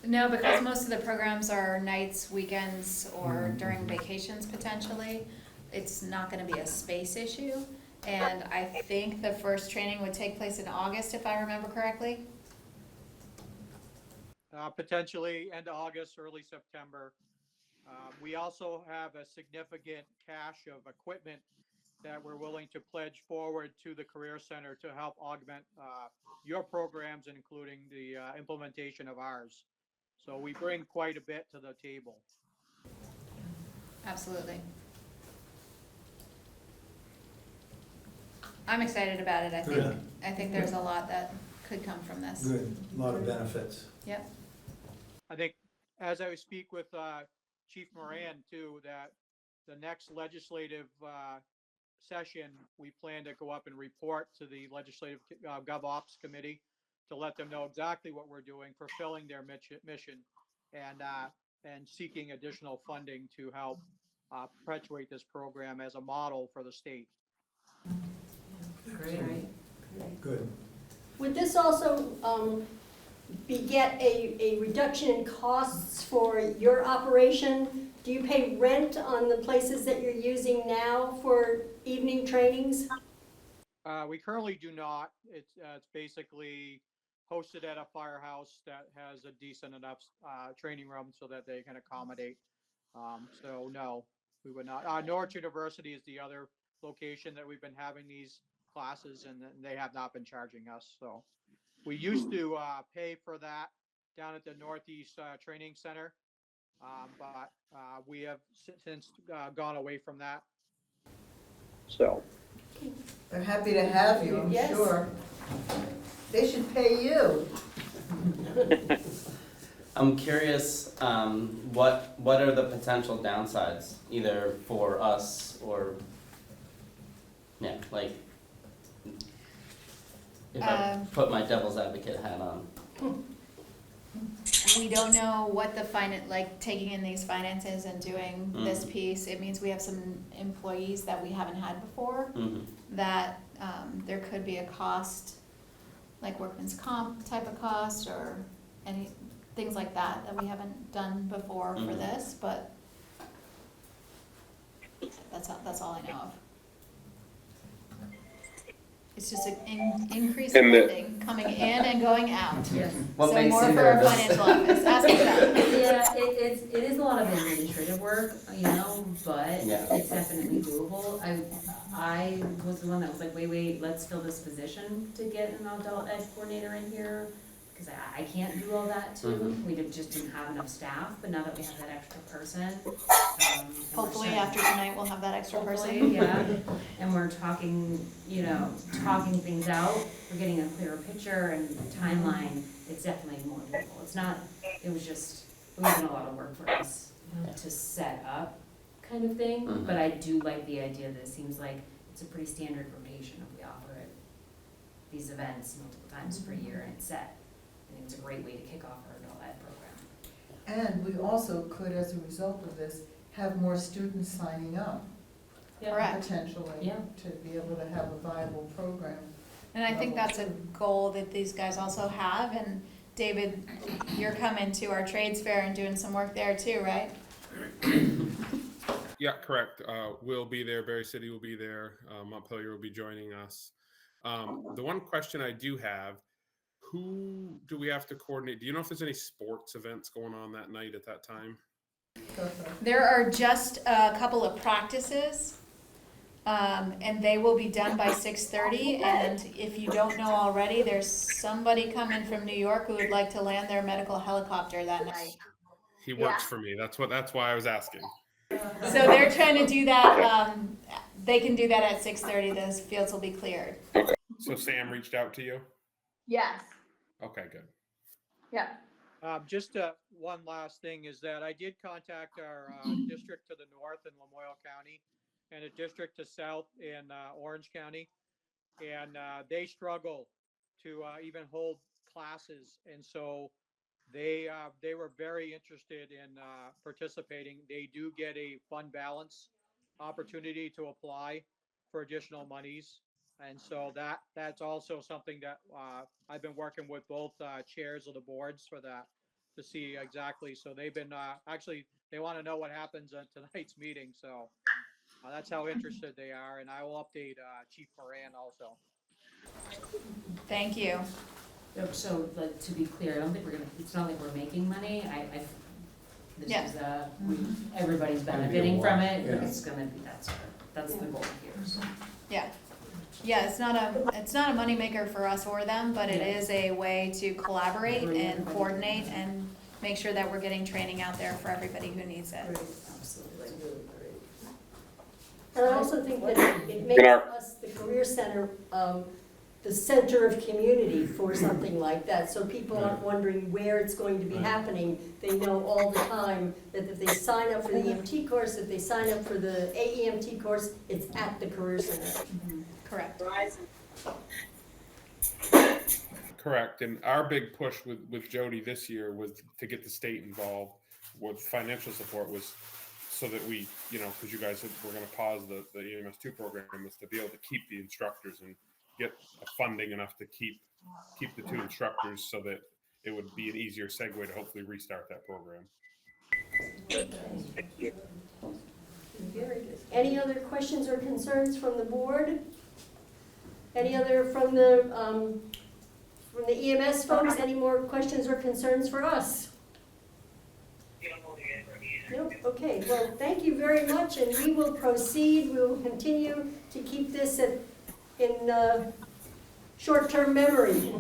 No, because most of the programs are nights, weekends, or during vacations potentially. It's not gonna be a space issue. And I think the first training would take place in August, if I remember correctly. Potentially end of August, early September. We also have a significant cache of equipment that we're willing to pledge forward to the Career Center to help augment your programs, including the implementation of ours. So we bring quite a bit to the table. Absolutely. I'm excited about it. I think there's a lot that could come from this. Good, a lot of benefits. Yep. I think as I speak with Chief Moran too, that the next legislative session, we plan to go up and report to the Legislative GovOps Committee to let them know exactly what we're doing, fulfilling their mission, and seeking additional funding to help perpetuate this program as a model for the state. Great. Good. Would this also beget a reduction in costs for your operation? Do you pay rent on the places that you're using now for evening trainings? We currently do not. It's basically hosted at a firehouse that has a decent enough training room so that they can accommodate. So no, we would not. Norwich University is the other location that we've been having these classes, and they have not been charging us. So we used to pay for that down at the Northeast Training Center, but we have since gone away from that. So They're happy to have you, I'm Yes. sure. They should pay you. I'm curious, what are the potential downsides, either for us or, yeah, like, if I put my devil's advocate hat on. We don't know what the taking in these finances and doing this piece. It means we have some employees that we haven't had before, that there could be a cost, like workman's comp type of cost or any things like that we haven't done before for this, but that's all I know of. It's just an increase in funding coming in and going out. Yes. What So makes more you for our nervous? financial office. Ask me that. Yeah, it is a lot of administrative work, but Yeah. it's definitely doable. I was the one that was like, wait, let's fill this position to get an adult ed coordinator in here, because I can't do all that too. We just didn't have enough staff, but now that we have that extra person. and we're Hopefully starting- after tonight we'll have that extra Hopefully, person. yeah, and we're talking things out, we're getting a clearer picture and timeline, it's definitely more doable. It was a lot of work for us to set up kind of thing, but I do like the idea that it seems like it's a pretty standard rotation if we offer it, these events multiple times per year and it's set. I think it's a great way to kick off our adult ed program. And we also could, as a result of this, have more students signing up. Correct. Potentially, to be able to have a viable program. And I think that's a goal that these guys also have, and David, you're coming to our trades fair and doing some work there too, right? Yeah, correct. We'll be there. Berry City will be there. Montpelier will be joining us. The one question I do have, who do we have to coordinate? Do you know if there's any sports events going on that night at that time? There are just a couple of practices, and they will be done by 6:30. And if you don't know already, there's somebody coming from New York who would like to land their medical helicopter that night. He works for me. That's why I was asking. So they're trying to do that. They can do that at 6:30. Those fields will be cleared. So Sam reached out to you? Yes, Okay, good. yeah. Just one last thing is that I did contact our district to the north in Lamoille County and a district to south in Orange County. And they struggle to even hold classes. And so they were very interested in participating. They do get a fund balance opportunity to apply for additional monies. And so that's also something that I've been working with both chairs of the boards for that to see exactly. So they've been actually, they want to know what happens at tonight's meeting. So that's how interested they are. And I will update Chief Moran also. Thank you. So, like, to be clear, I don't think it's not like we're making money, this Yeah. is, everybody's benefiting from it, Yeah. it's gonna be, that's the goal here, so. Yeah. Yeah, it's not a moneymaker for us or them, but it Yeah. is a way to collaborate Bring and everybody coordinate and make sure that we're getting training out there for everybody who needs it. Absolutely. And I also think that it makes us, the Career Center, the center of community for something like that. So people aren't wondering where it's going to be happening. They know all the time that if they sign up for the EMT course, if they sign up for the AEMT course, it's at the Career Center. Correct. Correct. And our big push with Jody this year was to get the state involved with financial support, was so that we, because you guys were going to pause the EMS2 program, was to be able to keep the instructors and get funding enough to keep the 2 instructors so that it would be an easier segue to hopefully restart that program. Very good. Any other questions or concerns from the board? Any other from the EMS folks? Any more questions or concerns for us? Nope. Okay, well, thank you very much, and we will proceed. We will continue to keep this in short-term memory.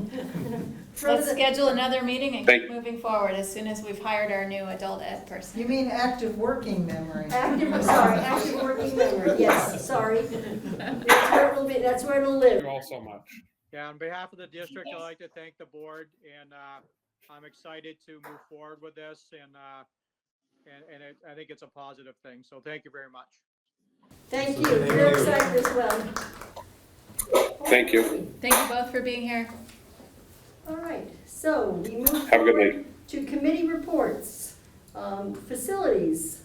Let's schedule another meeting and keep moving forward as soon as we've hired our new adult ed person. You mean active working memory? Active working memory, yes, sorry. That's where it'll live. Thank you all so much. Yeah, on behalf of the district, I'd like to thank the board, and I'm excited to move forward with this, and I think it's a positive thing. So thank you very much. Thank you. We're excited as well. Thank you. Thank you both for being here. All right, so we move Have a good forward night. to committee reports. Facilities.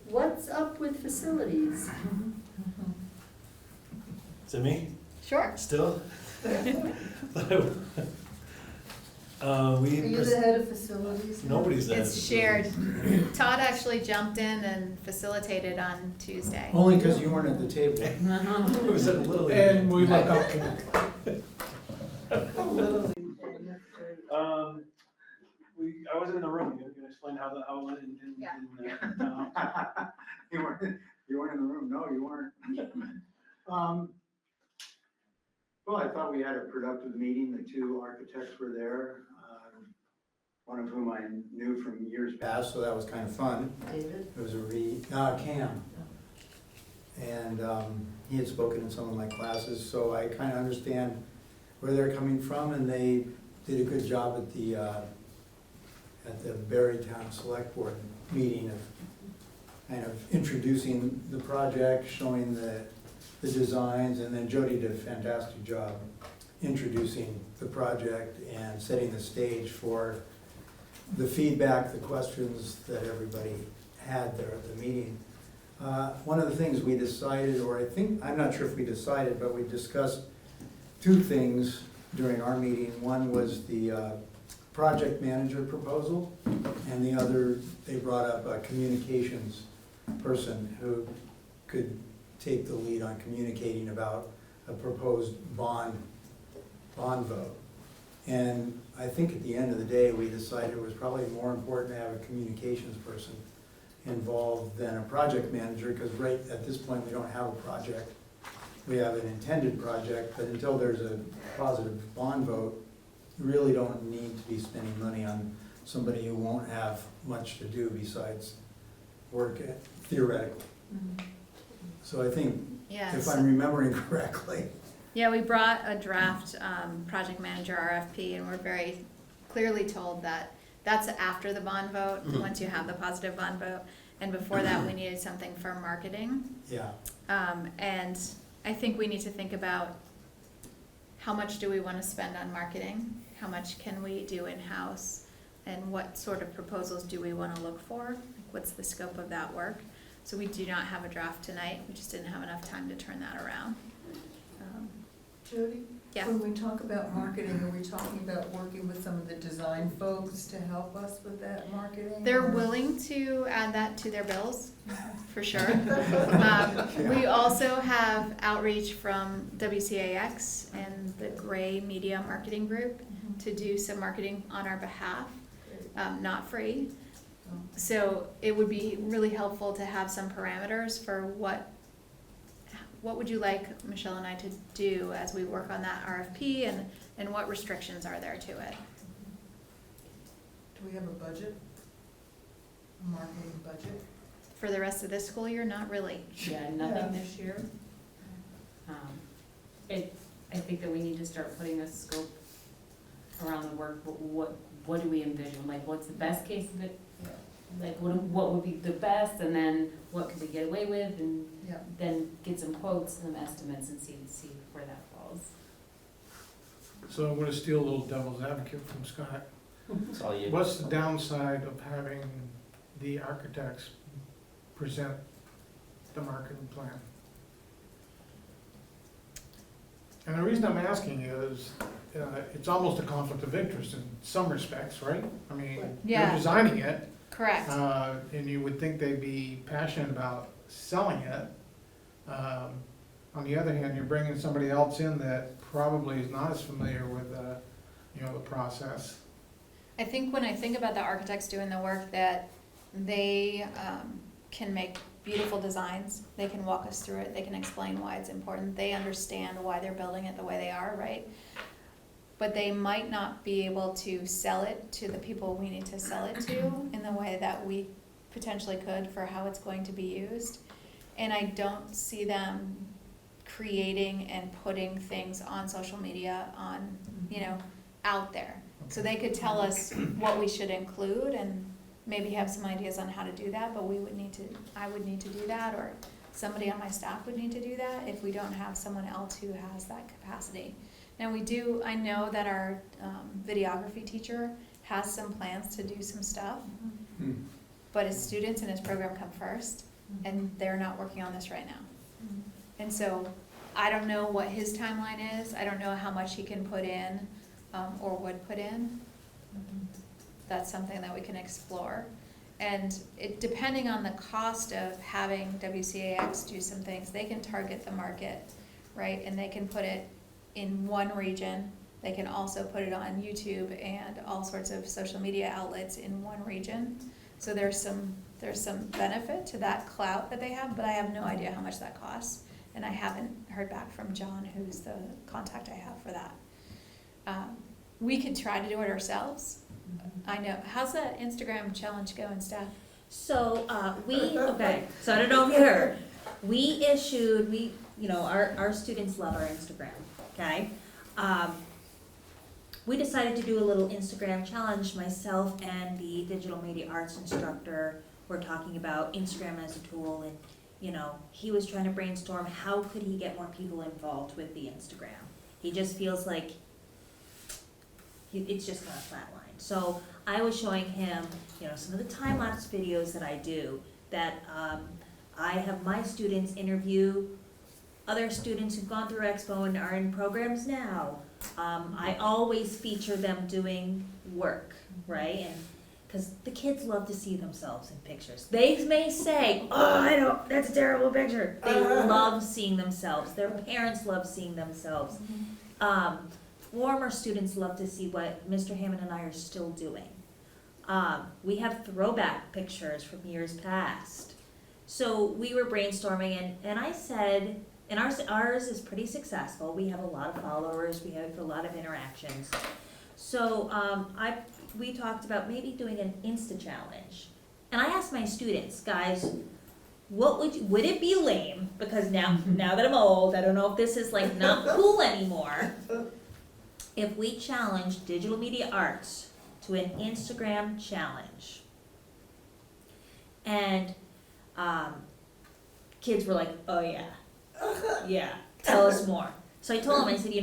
What's up with facilities? Is it me? Sure. Still? Are you the head of facilities? Nobody's the head of It's facilities. shared. Todd actually jumped in and facilitated on Tuesday. Only because you weren't at the table. It was at a little. And we look up to I wasn't in the room. You can explain how it went in You weren't in the room. No, you weren't. Well, I thought we had a productive meeting. The 2 architects were there, one of whom I knew from years past, so that was kind of fun. David? It was Cam. And he had spoken in some of my classes, so I kind of understand where they're coming from, and they did a good job at the Berrytown Select Board meeting of kind of introducing the project, showing the designs, and then Jody did a fantastic job introducing the project and setting the stage for the feedback, the questions that everybody had there at the meeting. One of the things we decided, or I'm not sure if we decided, but we discussed 2 things during our meeting. One was the project manager proposal, and the other, they brought up a communications person who could take the lead on communicating about a proposed bond vote. And I think at the end of the day, we decided it was probably more important to have a communications person involved than a project manager, because right at this point, we don't have a project. We have an intended project, but until there's a positive bond vote, you really don't need to be spending money on somebody who won't have much to do besides work theoretically. So I think, if I'm remembering correctly, Yeah, we brought a draft project manager RFP, and we're very clearly told that that's after the bond vote, once you have the positive bond vote. And before that, we needed something for marketing. Yeah. And I think we need to think about how much do we want to spend on marketing? How much can we do in-house? And what sort of proposals do we want to look for? Like, what's the scope of that work? So we do not have a draft tonight. We just didn't have enough time to turn that around. Jody? Yeah. When we talk about marketing, are we talking about working with some of the design folks to help us with that marketing? They're or- willing to add that to their bills, for sure. We also have outreach from WCAX and the Gray Media Marketing Group to do some marketing on our behalf, not free. So it would be really helpful to have some parameters for what would you like Michelle and I to do as we work on that RFP, and what restrictions are there to it? Do we have a budget? A marketing budget? For the rest of this school year, not really. Yeah, nothing this year. I think that we need to start putting a scope around the work, but what do we envision? Like, what's the best case of it? Like, what would be the best, and then what could we get away with, and Yeah. then get some quotes and some estimates and see where that falls. So I'm gonna steal a little devil's advocate from Scott. It's all you. What's the downside of having the architects present the marketing plan? And the reason I'm asking is, it's almost a conflict of interest in some respects, right? I mean, you're Yeah. designing it, Correct. and you would think they'd be passionate about selling it. On the other hand, you're bringing somebody else in that probably is not as familiar with the process. I think when I think about the architects doing the work, that they can make beautiful designs. They can walk us through it. They can explain why it's important. They understand why they're building it the way they are, right? But they might not be able to sell it to the people we need to sell it to in the way that we potentially could for how it's going to be used. And I don't see them creating and putting things on social media out there. So they could tell us what we should include and maybe have some ideas on how to do that, but I would need to do that, or somebody on my staff would need to do that if we don't have someone else who has that capacity. Now I know that our videography teacher has some plans to do some stuff, but his students in his program come first, and they're not working on this right now. And so I don't know what his timeline is. I don't know how much he can put in or would put in. That's something that we can explore. And depending on the cost of having WCAX do some things, they can target the market, right? And they can put it in one region. They can also put it on YouTube and all sorts of social media outlets in one region. So there's some benefit to that clout that they have, but I have no idea how much that costs. And I haven't heard back from John, who's the contact I have for that. We could try to do it ourselves. I know. How's that Instagram challenge going, Steph? So, so I don't know if you heard, our students love our Instagram, okay? We decided to do a little Instagram challenge. Myself and the digital media arts instructor were talking about Instagram as a tool, and he was trying to brainstorm how could he get more people involved with the Instagram. He just feels like it's just kind of flatlined. So I was showing him, some of the time-lapse videos that I do, that I have my students interview other students who've gone through Expo and are in programs now. I always feature them doing work, right? And because the kids love to see themselves in pictures. They may say, that's a terrible picture. They love seeing themselves. Their parents love seeing themselves. Former students love to see what Mr. Hammond and I are still doing. We have throwback pictures from years past. So we were brainstorming, and I said, and ours is pretty successful. We have a lot of followers. We have a lot of interactions. So we talked about maybe doing an Insta challenge. And I asked my students, guys, would it be lame, because now that I'm old, I don't know if this is like not cool anymore, if we challenge digital media arts to an Instagram challenge? And kids were like, oh yeah, yeah, tell us more. So I told them, I said,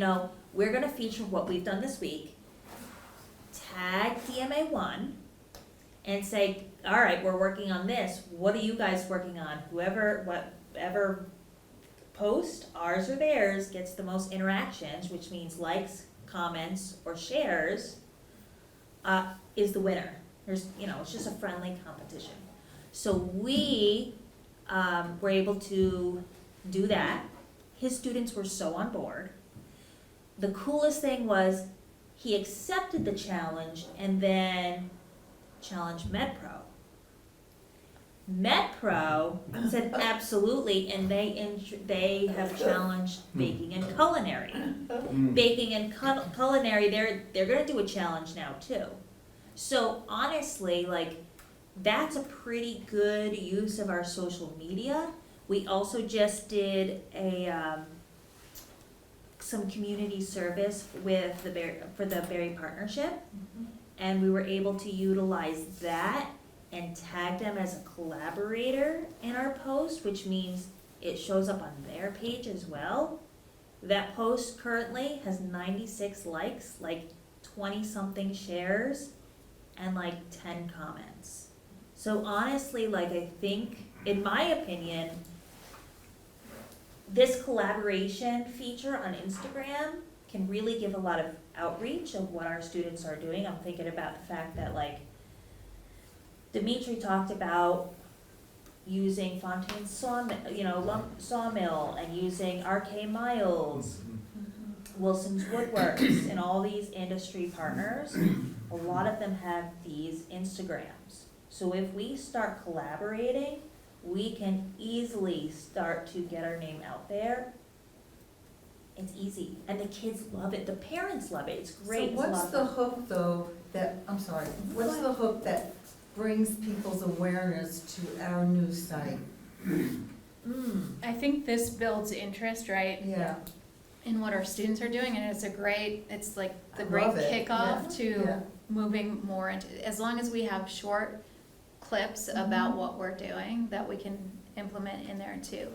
we're gonna feature what we've done this week, tag DMA1, and say, all right, we're working on this, what are you guys working on? Whatever post, ours or theirs, gets the most interactions, which means likes, comments, or shares, is the winner. There's, it's just a friendly competition. So we were able to do that. His students were so on board. The coolest thing was he accepted the challenge and then challenged MedPro. MedPro said absolutely, and they have challenged baking and culinary. Baking and culinary, they're gonna do a challenge now too. So honestly, that's a pretty good use of our social media. We also just did some community service with for the Berry Partnership, and we were able to utilize that and tag them as a collaborator in our post, which means it shows up on their page as well. That post currently has 96 likes, 20-something shares, and 10 comments. So honestly, I think, in my opinion, this collaboration feature on Instagram can really give a lot of outreach of what our students are doing. I'm thinking about the fact that Dimitri talked about using Fontaine's sawmill and using RK Miles, Wilson's Woodworks, and all these industry partners. A lot of them have these Instagrams. So if we start collaborating, we can easily start to get our name out there. It's easy, and the kids love it, the parents love it, it's great. So what's the hook though what's the hook that brings people's awareness to our new site? I think this builds interest, right? Yeah. In what our students are doing, and it's like the I great love it. kickoff to Yeah. moving more into, as long as we have short clips about what we're doing that we can implement in there too,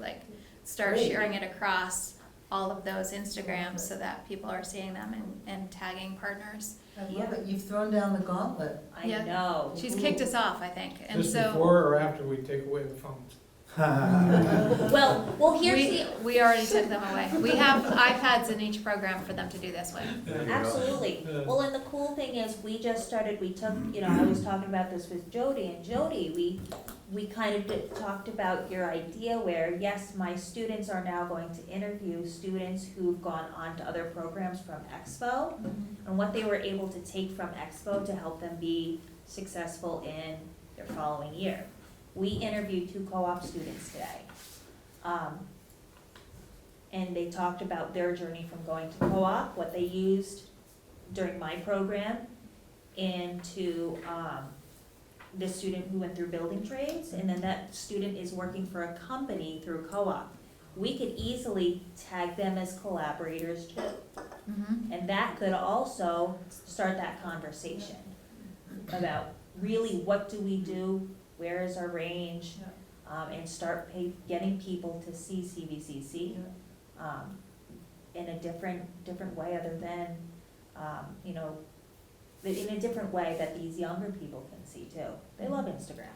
start Great. sharing it across all of those Instagrams so that people are seeing them and tagging partners. I love it, you've thrown down the gauntlet. I Yeah. know. She's kicked us off, I think, and Just so. before or after we take away the phones? Well, here's We already took them away. We have iPads in each program for them to do this with. Absolutely. Well, and the cool thing is, we took, I was talking about this with Jody, and Jody, we kind of talked about your idea where, yes, my students are now going to interview students who've gone on to other programs from Expo, and what they were able to take from Expo to help them be successful in their following year. We interviewed 2 co-op students today. And they talked about their journey from going to co-op, what they used during my program, into this student who went through building trades, and then that student is working for a company through co-op. We could easily tag them as collaborators too. And that could also start that conversation about really what do we do, where is our range, and start getting people to see CVCC in a different way other than, in a different way that these younger people can see too. They love Instagram.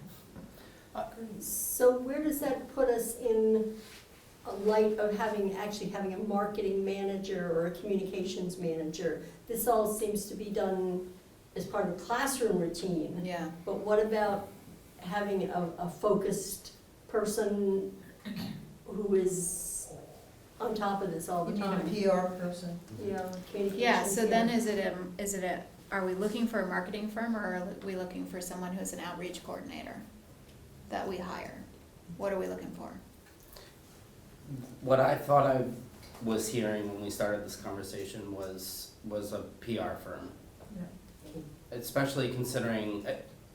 So where does that put us in a light of actually having a marketing manager or a communications manager? This all seems to be done as part of a classroom routine. Yeah. But what about having a focused person who is on top of this all the time? You mean a PR person? Yeah, communications. Yeah, so then is it are we looking for a marketing firm, or are we looking for someone who's an outreach coordinator that we hire? What are we looking for? What I thought I was hearing when we started this conversation was a PR firm. Yeah. Especially considering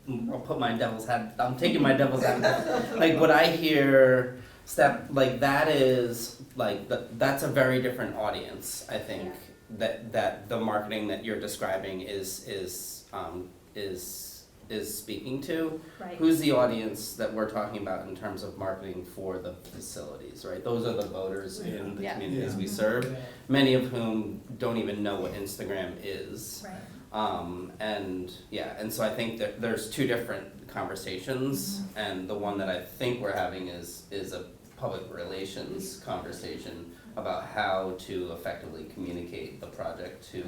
I'll put my devil's hat, I'm taking my devil's hat, like, what I hear, like, that is, like, that's a very different audience, I think, that the marketing that you're describing is speaking to. Right. Who's the audience that we're talking about in terms of marketing for the facilities, right? Those are the voters in the communities we serve, many of whom don't even know what Instagram is. Right. And so I think that there's two different conversations, and the one that I think we're having is a public relations conversation about how to effectively communicate the project to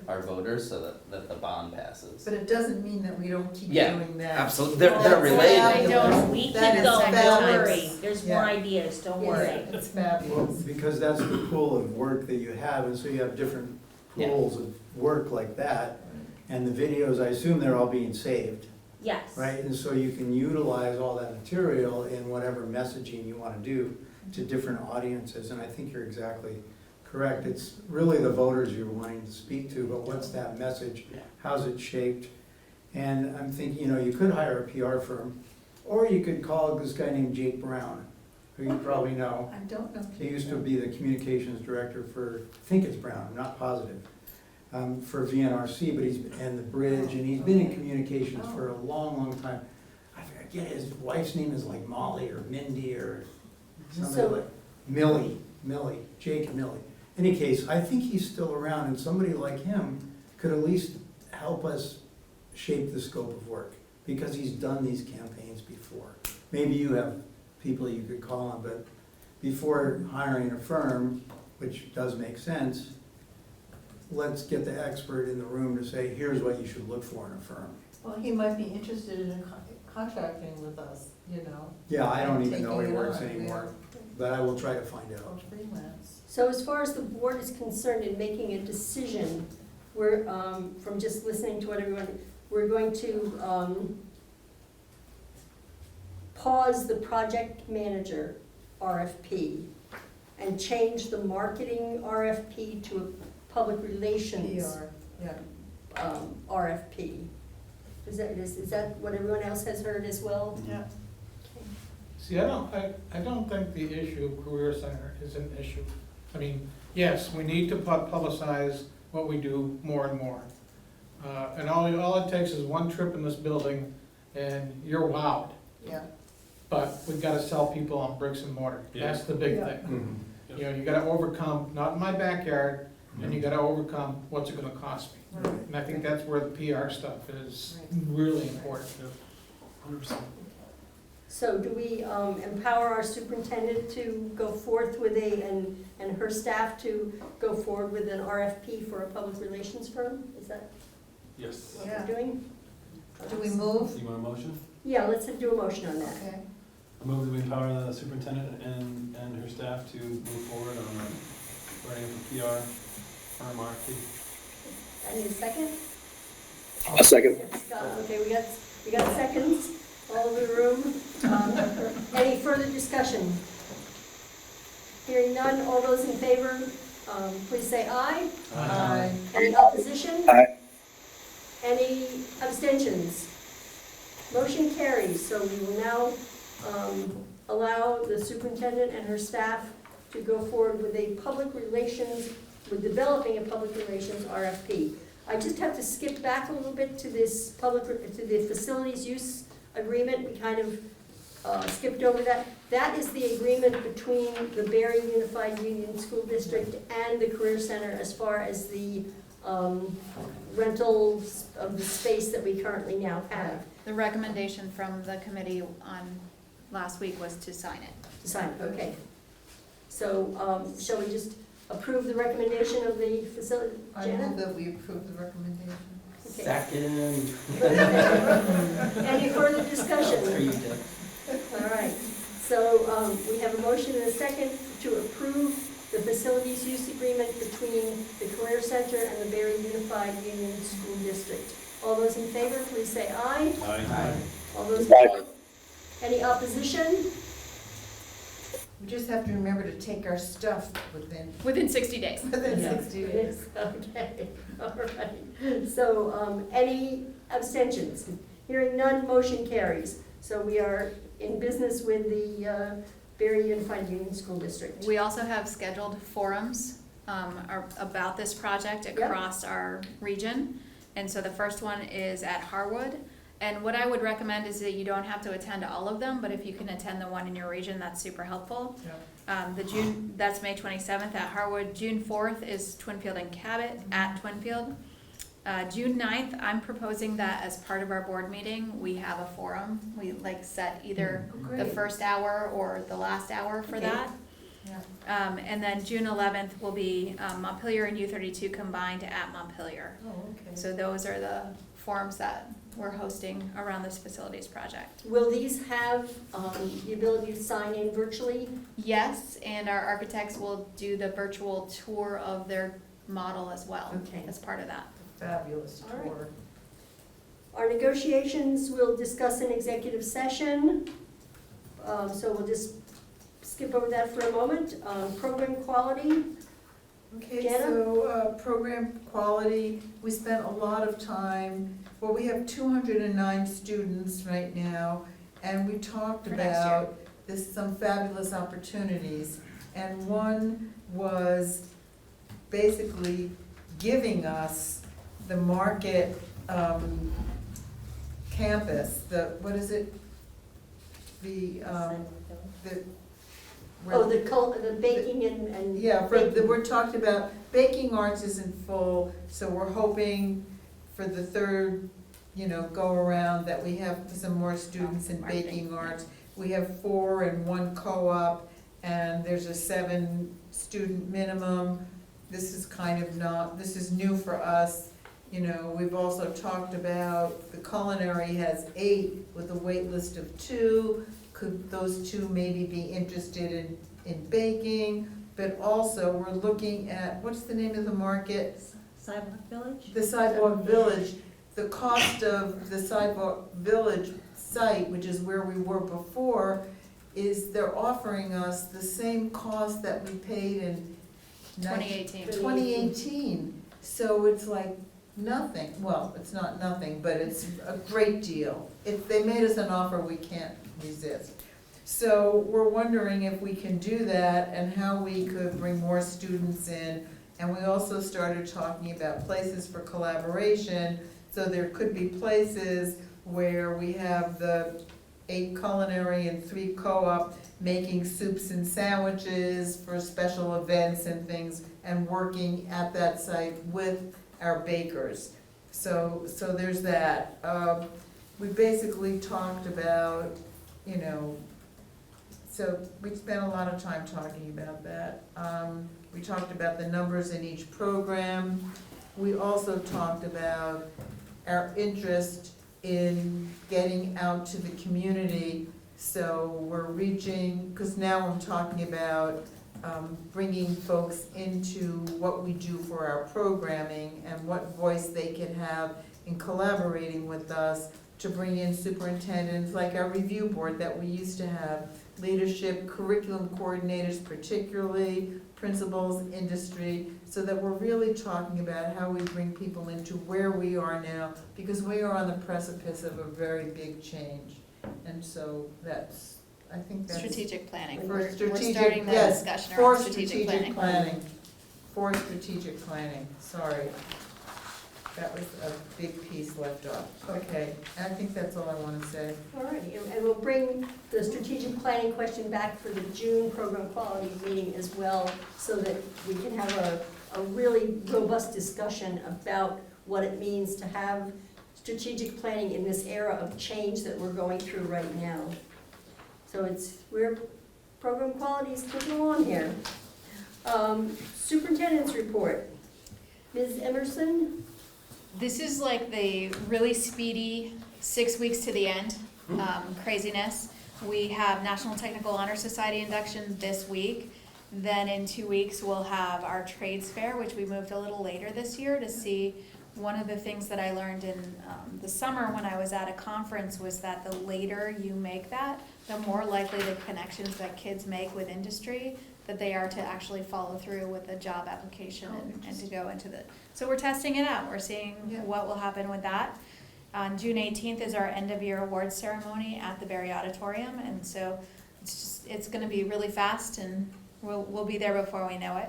our voters so that the bond passes. But it doesn't mean that we don't keep Yeah, doing that. absolutely. They're related. I don't, we keep That is going, don't fabulous. worry, there's more ideas, don't worry. It's Well, fabulous. because that's the pool of work that you have, and so you have different pools of work like that. And the videos, I assume they're all being saved, Yes. right? And so you can utilize all that material in whatever messaging you want to do to different audiences, and I think you're exactly correct. It's really the voters you're wanting to speak to, but what's that message? How's it shaped? And I'm thinking, you could hire a PR firm, or you could call this guy named Jake Brown, who you probably know. I don't know. He used to be the communications director for, I think it's Brown, I'm not positive, for VNRC, but and the bridge, and he's been in communications for a long, long time. I forget, his wife's name is like Molly or Mindy or somebody like Millie, Jake and Millie. In any case, I think he's still around, and somebody like him could at least help us shape the scope of work, because he's done these campaigns before. Maybe you have people you could call on, but before hiring a firm, which does make sense, let's get the expert in the room to say, here's what you should look for in a firm. Well, he might be interested in contracting with us, Yeah, I don't even know he Taking it works on, anymore, but I will try to find out. Or freelance. So as far as the board is concerned in making a decision, we're, from just listening to what everyone, we're going to pause the project manager RFP and change the marketing RFP to a public relations PR, yeah. RFP. Is that what everyone else has heard as well? Yeah. See, I don't think the issue of Career Center is an issue. I mean, yes, we need to publicize what we do more and more. And all it takes is one trip in this building and you're wowed. Yeah. But we've gotta sell people on bricks and mortar. That's the big Yeah. thing. You gotta overcome, not in my backyard, and you gotta overcome what's it gonna cost me. Right. And I think that's where the PR stuff is really important. 100%. So do we empower our superintendent to go forth with and her staff to go forward with an RFP for a public relations firm? Is that Yes. what we're doing? Do we move? You want a motion? Yeah, let's do a motion on that. Okay. I move that we empower the superintendent and her staff to move forward on writing a PR firm RFP. I need a second? A second. Scott, okay, we got seconds all over the room. Any further discussion? Hearing none, all those in favor, please say aye. Aye. Any opposition? Aye. Any abstentions? Motion carries, so we will now allow the superintendent and her staff to go forward with developing a public relations RFP. I just have to skip back a little bit to the facilities use agreement. We kind of skipped over that. That is the agreement between the Berry Unified Union School District and the Career Center as far as the rentals of the space that we currently now have. The recommendation from the committee on last week was to sign it. To sign, okay. So, shall we just approve the recommendation of the facility? I Janet? move that we approve the recommendation. Okay. Second. Any further discussion? There you go. All right, so we have a motion and a second to approve the facilities use agreement between the Career Center and the Berry Unified Union School District. All those in favor, please say aye. Aye. All those Aye. opposed? Any opposition? We just have to remember to take our stuff Within 60 days. within 60 days. Okay, all right. So, any abstentions? Hearing none, motion carries. So we are in business with the Berry Unified Union School District. We also have scheduled forums about this project across our region. And so the first one is at Harwood. And what I would recommend is that you don't have to attend all of them, but if you can attend the one in your region, that's super helpful. That's May 27th at Harwood. June 4th is Twinfield and Cabot at Twinfield. June 9th, I'm proposing that as part of our board meeting, we have a forum. We set either the first hour or the last hour for that. Yeah. And then June 11th will be Montpelier and U32 combined at Montpelier. Oh, okay. So those are the forums that we're hosting around this facilities project. Will these have the ability to sign in virtually? Yes, and our architects will do the virtual tour of their model as well as part of that. Fabulous All right. tour. Our negotiations we'll discuss in executive session. So we'll just skip over that for a moment. Program quality. Okay, Jana? so program quality, we spent a lot of time, well, we have 209 students right now, and we talked For next year. about some fabulous opportunities. And one was basically giving us the Market campus, what is it? The The baking and yeah, baking. we're talking about baking arts isn't full, so we're hoping for the third, go around that we have some more students in baking arts. We have 4 and 1 co-op, and there's a 7 student minimum. This is new for us. We've also talked about the culinary has 8 with a wait list of 2. Could those 2 maybe be interested in baking? But also, we're looking at, what's the name of the market? Sidewalk Village? The Sidewalk Village. The cost of the Sidewalk Village site, which is where we were before, is they're offering us the same cost that we paid in 2018. So it's like nothing. Well, it's not nothing, but it's a great deal. If they made us an offer, we can't resist. So we're wondering if we can do that and how we could bring more students in. And we also started talking about places for collaboration. So there could be places where we have the 8 culinary and 3 co-op making soups and sandwiches for special events and things, and working at that site with our bakers. So there's that. We basically talked about, so we spent a lot of time talking about that. We talked about the numbers in each program. We also talked about our interest in getting out to the community. So we're reaching, because now I'm talking about bringing folks into what we do for our programming and what voice they can have in collaborating with us to bring in superintendents, like our review board that we used to have, leadership, curriculum coordinators particularly, principals, industry, so that we're really talking about how we bring people into where we are now, because we are on the precipice of a very big change. And so I think that's. Strategic planning. We're starting the yes, discussion for around strategic planning. For strategic planning, sorry. That was a big piece left off. Okay, I think that's all I want to say. All right, and we'll bring the strategic planning question back for the June program quality meeting as well, so that we can have a really robust discussion about what it means to have strategic planning in this era of change that we're going through right now. So program quality is moving along here. Superintendent's report. Ms. Emerson? This is like the really speedy 6 weeks to the end craziness. We have National Technical Honor Society induction this week. Then in 2 weeks, we'll have our trades fair, which we moved a little later this year to see. One of the things that I learned in the summer when I was at a conference was that the later you make that, the more likely the connections that kids make with industry that they are to actually follow through with a job application and to go into the, so we're testing it out. We're seeing what will happen with that. On June 18th is our end-of-year awards ceremony at the Berry Auditorium, and so it's going to be really fast, and we'll be there before we know it.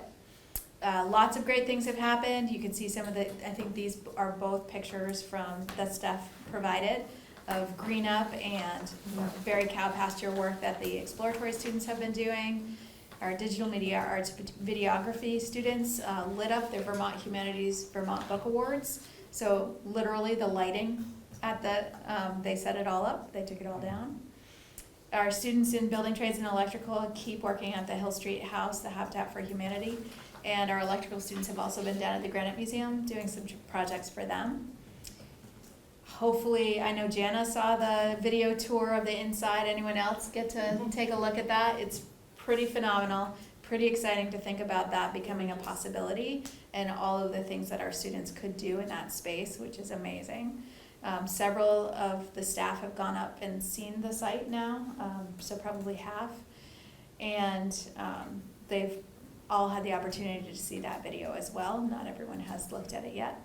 Lots of great things have happened. You can see some of the, I think these are both pictures from that Steph provided of Green Up and Berry Cow Pasture work that the exploratory students have been doing. Our digital media arts videography students lit up their Vermont Humanities Vermont Book Awards. So literally the lighting at the, they set it all up, they took it all down. Our students in building trades and electrical keep working at the Hill Street House, the Habitat for Humanity. And our electrical students have also been down at the Granite Museum doing some projects for them. Hopefully, I know Jana saw the video tour of the inside. Anyone else get to take a look at that? It's pretty phenomenal, pretty exciting to think about that becoming a possibility and all of the things that our students could do in that space, which is amazing. Several of the staff have gone up and seen the site now, so probably half. And they've all had the opportunity to see that video as well. Not everyone has looked at it yet.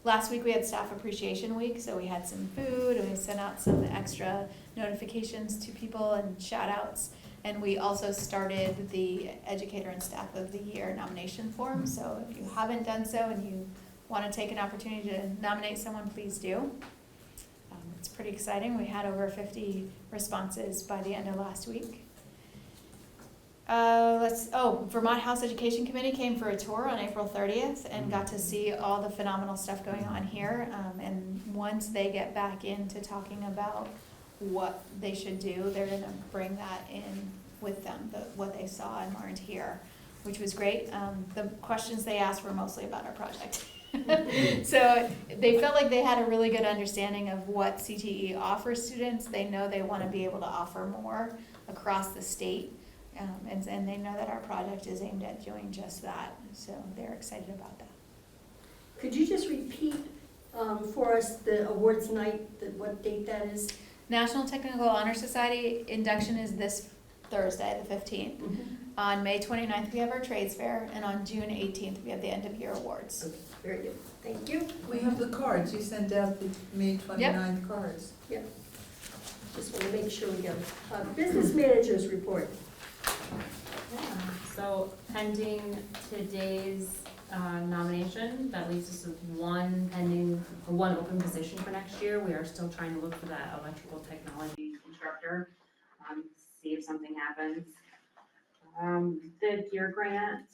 Last week we had Staff Appreciation Week, so we had some food and we sent out some extra notifications to people and shout outs. And we also started the Educator and Staff of the Year nomination form. So if you haven't done so and you want to take an opportunity to nominate someone, please do. It's pretty exciting. We had over 50 responses by the end of last week. Vermont House Education Committee came for a tour on April 30th and got to see all the phenomenal stuff going on here. And once they get back into talking about what they should do, they're going to bring that in with them, what they saw and learned here, which was great. The questions they asked were mostly about our project. So they felt like they had a really good understanding of what CTE offers students. They know they want to be able to offer more across the state. And they know that our project is aimed at doing just that, so they're excited about that. Could you just repeat for us the awards night, what date that is? National Technical Honor Society induction is this Thursday, the 15th. Mm-hmm. On May 29th, we have our trades fair, and on June 18th, we have the end of year awards. Okay, very good. Thank you. We have the cards, you sent out the May 29th cards. Yep. Just want to make sure we get a business manager's report. Yeah, so pending today's nomination, that leaves us with one open position for next year. We are still trying to look for that electrical technology instructor, see if something happens. The gear grant,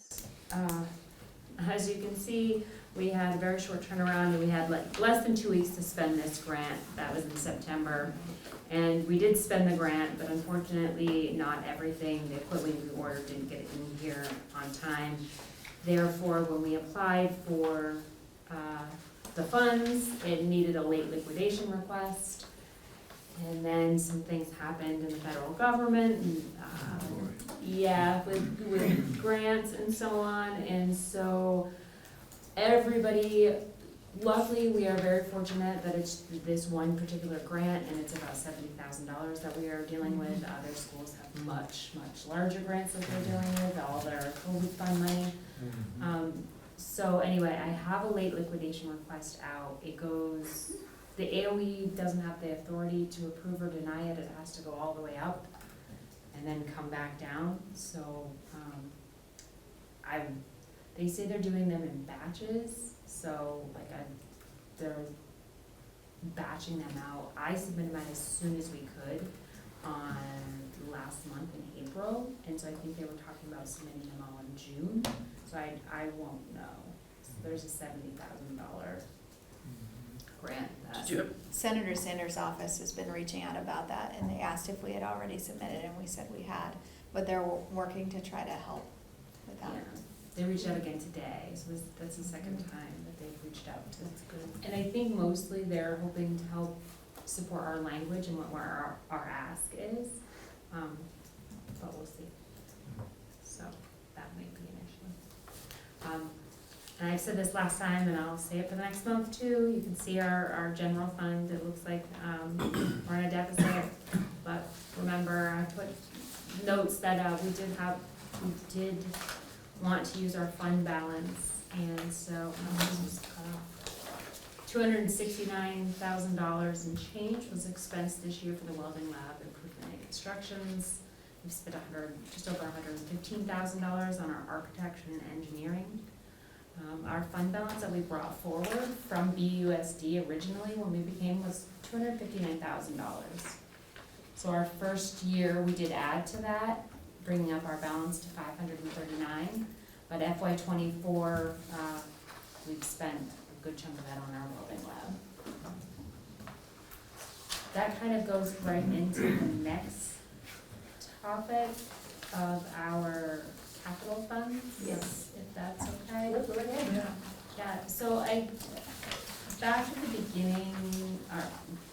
as you can see, we had a very short turnaround and we had like less than 2 weeks to spend this grant. That was in September. And we did spend the grant, but unfortunately not everything, the equipment we ordered didn't get in here on time. Therefore, when we applied for the funds, it needed a late liquidation request. And then some things happened in the federal government, and, with grants and so on. And so everybody, luckily, we are very fortunate that it's this one particular grant, and it's about $70,000 that we are dealing with. Other schools have much, much larger grants that they're dealing with, all their COVID fund money. So anyway, I have a late liquidation request out. It goes, the AOE doesn't have the authority to approve or deny it. It has to go all the way up and then come back down. So they say they're doing them in batches. So they're batching them out. I submitted mine as soon as we could on last month in April, and so I think they were talking about submitting them all in June. So I won't know. So there's a $70,000 grant. Senator Sanders' office has been reaching out about that, and they asked if we had already submitted, and we said we had, but they're working to try to help with that. Yeah. They reached out again today, so that's the second time that they've reached out. That's good. And I think mostly they're hoping to help support our language and what our ask is, but we'll see. So that might be an issue. And I've said this last time, and I'll say it for the next month too. You can see our general fund. It looks like we're in a deficit, but remember, I put notes that we did want to use our fund balance, and so $269,000 in change was expensed this year for the welding lab improvement and constructions. We've spent just over $115,000 on our architecture and engineering. Our fund balance that we brought forward from BUSD originally when we became was $259,000. So our first year, we did add to that, bringing up our balance to $539. But FY '24, we've spent a good chunk of that on our welding lab. That kind of goes right into the next topic of our capital funds. Yes. If that's okay. Go ahead. Yeah, so back at the beginning,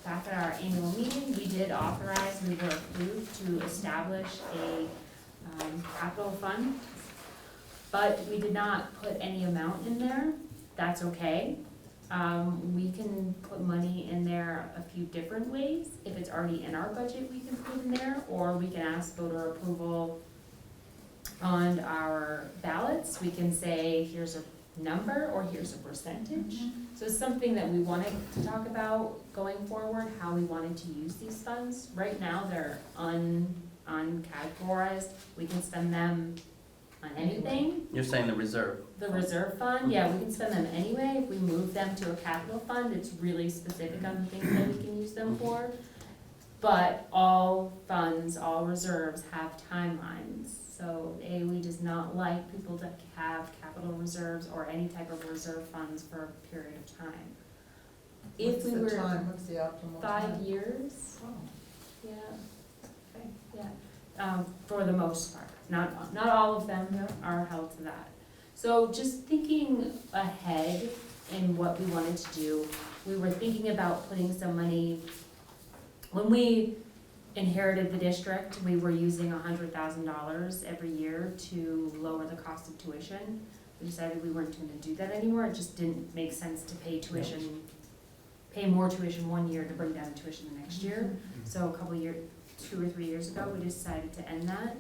back at our annual meeting, we did authorize, we were approved to establish a capital fund, but we did not put any amount in there. That's okay. We can put money in there a few different ways. If it's already in our budget, we can put it in there, or we can ask voter approval on our ballots. We can say, here's a number, or here's a percentage. So it's something that we wanted to talk about going forward, how we wanted to use these funds. Right now, they're uncategorized. We can spend them on anything. You're saying the reserve? The reserve fund, yeah, we can spend them anyway. If we move them to a capital fund, it's really specific on the things that we can use them for. But all funds, all reserves have timelines. So AOE does not like people to have capital reserves or any type of reserve funds for a period of time. If we were What's the optimal time? 5 years, Oh. yeah. Okay. Yeah, for the most part. Not all of them are held to that. So just thinking ahead in what we wanted to do, we were thinking about putting some money, when we inherited the district, we were using $100,000 every year to lower the cost of tuition. We decided we weren't gonna do that anymore. It just didn't make sense to pay more tuition one year to bring down tuition the next year. So a couple years, 2 or 3 years ago, we decided to end that.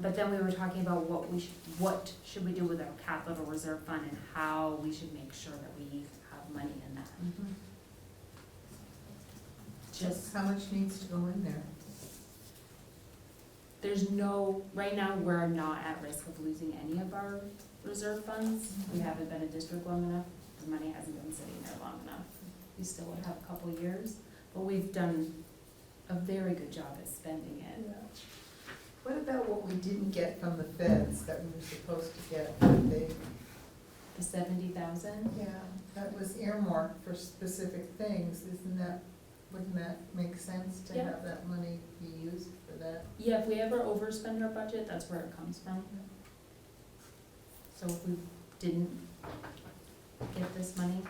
But then we were talking about what should we do with our capital reserve fund and how we should make sure that we have money in that. Just, How much needs to go in there? right now, we're not at risk of losing any of our reserve funds. We haven't been a district long enough, the money hasn't been sitting there long enough. We still would have a couple years, but we've done a very good job at spending it. What about what we didn't get from the feds that we were supposed to get? The 70,000? Yeah, that was earmarked for specific things. Wouldn't that make sense to Yeah. have that money be used for that? Yeah, if we ever overspend our budget, that's where it comes from. So if we didn't get this money,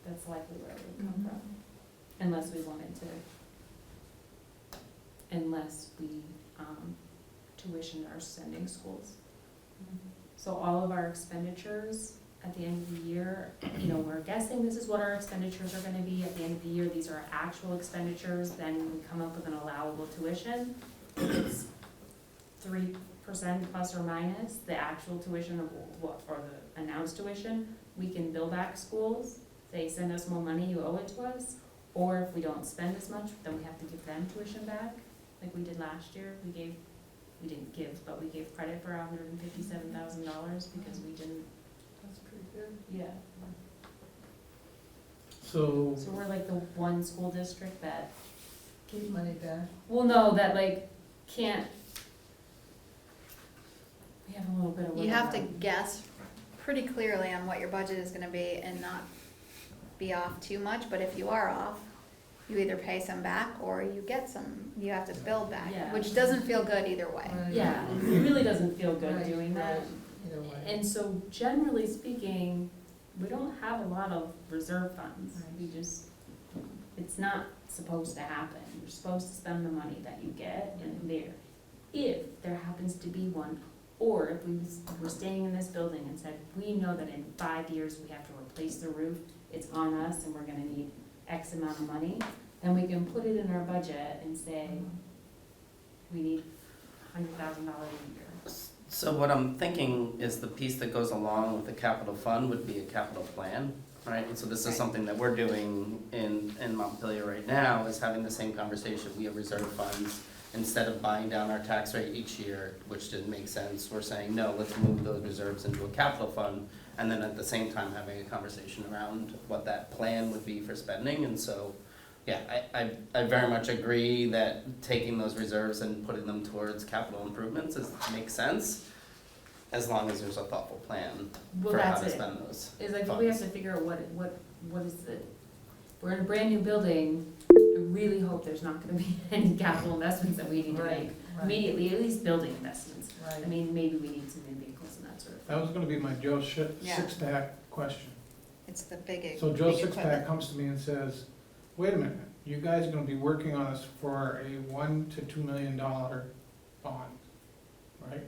that's likely where it would come from. Unless we tuitioned our sending schools. So all of our expenditures at the end of the year, we're guessing this is what our expenditures are gonna be at the end of the year. These are our actual expenditures, then we come up with an allowable tuition. If it's 3% plus or minus the actual tuition or the announced tuition, we can bill back schools. They send us more money, you owe it to us. Or if we don't spend as much, then we have to give them tuition back, like we did last year. We gave credit for $157,000 because we didn't. That's pretty good. Yeah. So, So we're like the one school district that, Keep money back. can't. We have a little bit of. You have to wiggle room. guess pretty clearly on what your budget is gonna be and not be off too much, but if you are off, you either pay some back or you get some, you have to build back, Yeah. which doesn't feel good either way. Yeah, it really doesn't feel good Right, doing that. right. Either way. And so generally speaking, we don't have a lot of reserve funds. It's not supposed to happen. You're supposed to spend the money that you get in there. If there happens to be one, or if we were staying in this building and said, we know that in 5 years we have to replace the roof, it's on us and we're gonna need X amount of money, then we can put it in our budget and say, we need $100,000 a year. So what I'm thinking is the piece that goes along with the capital fund would be a capital plan. right? And so this is Right. something that we're doing in Montpelier right now, is having the same conversation. We have reserve funds. Instead of buying down our tax rate each year, which didn't make sense, we're saying, no, let's move those reserves into a capital fund, and then at the same time having a conversation around what that plan would be for spending. And so, yeah, I very much agree that taking those reserves and putting them towards capital improvements makes sense, as long as there's a thoughtful plan Well, for how that's to it. spend those It's like, funds. we have to figure out what is the, we're in a brand new building, I really hope there's not gonna be any capital investments that we need to Right, make right. immediately, at least building investments. I Right. mean, maybe we need some new vehicles and that sort of thing. That was gonna be my Joe Yeah. Sixpack question. It's the big, So Joe big Sixpack equipment. comes to me and says, wait a minute, you guys are gonna be working on this for a $1 to $2 million bond, right?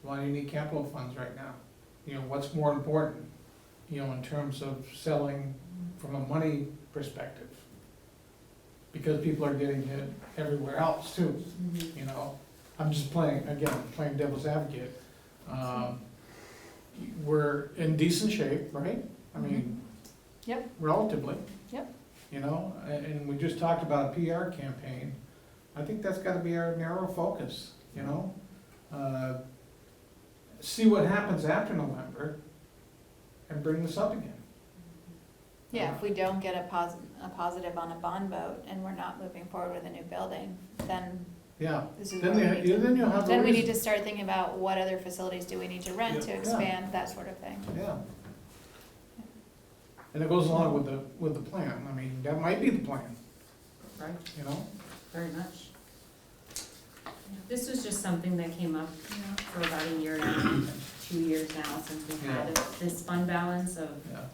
Why do you need capital funds right now? You know, what's more important, you know, in terms of selling from a money perspective? Because people are getting hit everywhere else too, you know? I'm just playing devil's advocate. We're in decent shape, right? I mean, Yep. relatively. Yep. You know, and we just talked about a PR campaign. I think that's gotta be our narrow focus, you know? See what happens after November and bring this up again. Yeah, if we don't get a positive on a bond vote and we're not moving forward with a new building, then Yeah, this is then where we need to. then you'll have a Then we need reason. to start thinking about what other facilities do we need to rent to Yeah. expand, that sort of thing. Yeah. And it goes along with the plan. I mean, that might be the plan, Right, you know? very much. This was just something that came up for about a year now, 2 years now, since we've had this fund balance of Yeah.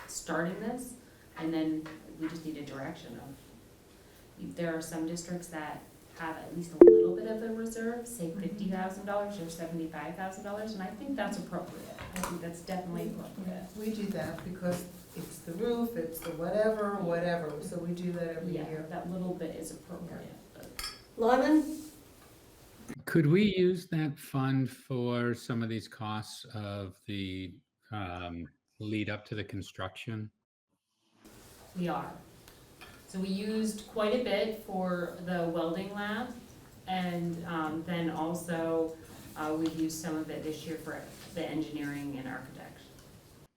starting this, and then we just need a direction of, there are some districts that have at least a little bit of a reserve, say $50,000 or $75,000, and I think that's appropriate. I think that's definitely appropriate. We do that because it's the roof, it's the whatever, so we do that every Yeah, year. that little bit is appropriate, but. Lyman? Could we use that fund for some of these costs of the lead up to the construction? We are. So we used quite a bit for the welding lab, and then also we've used some of it this year for the engineering and architecture.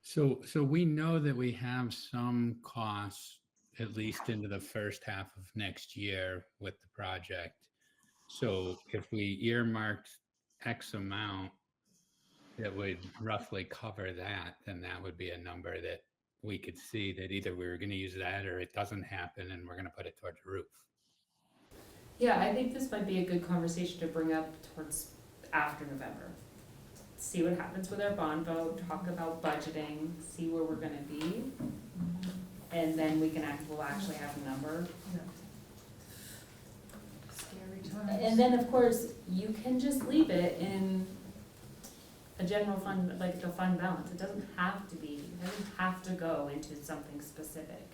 So we know that we have some costs at least into the first half of next year with the project. So if we earmarked X amount that would roughly cover that, then that would be a number that we could see that either we were going to use that or it doesn't happen and we're going to put it towards the roof. Yeah, I think this might be a good conversation to bring up towards after November. See what happens with our bond vote, talk about budgeting, see where we're gonna be. And then we'll actually have a number. Scary times. And then, of course, you can just leave it in a general fund, like the fund balance. It doesn't have to go into something specific.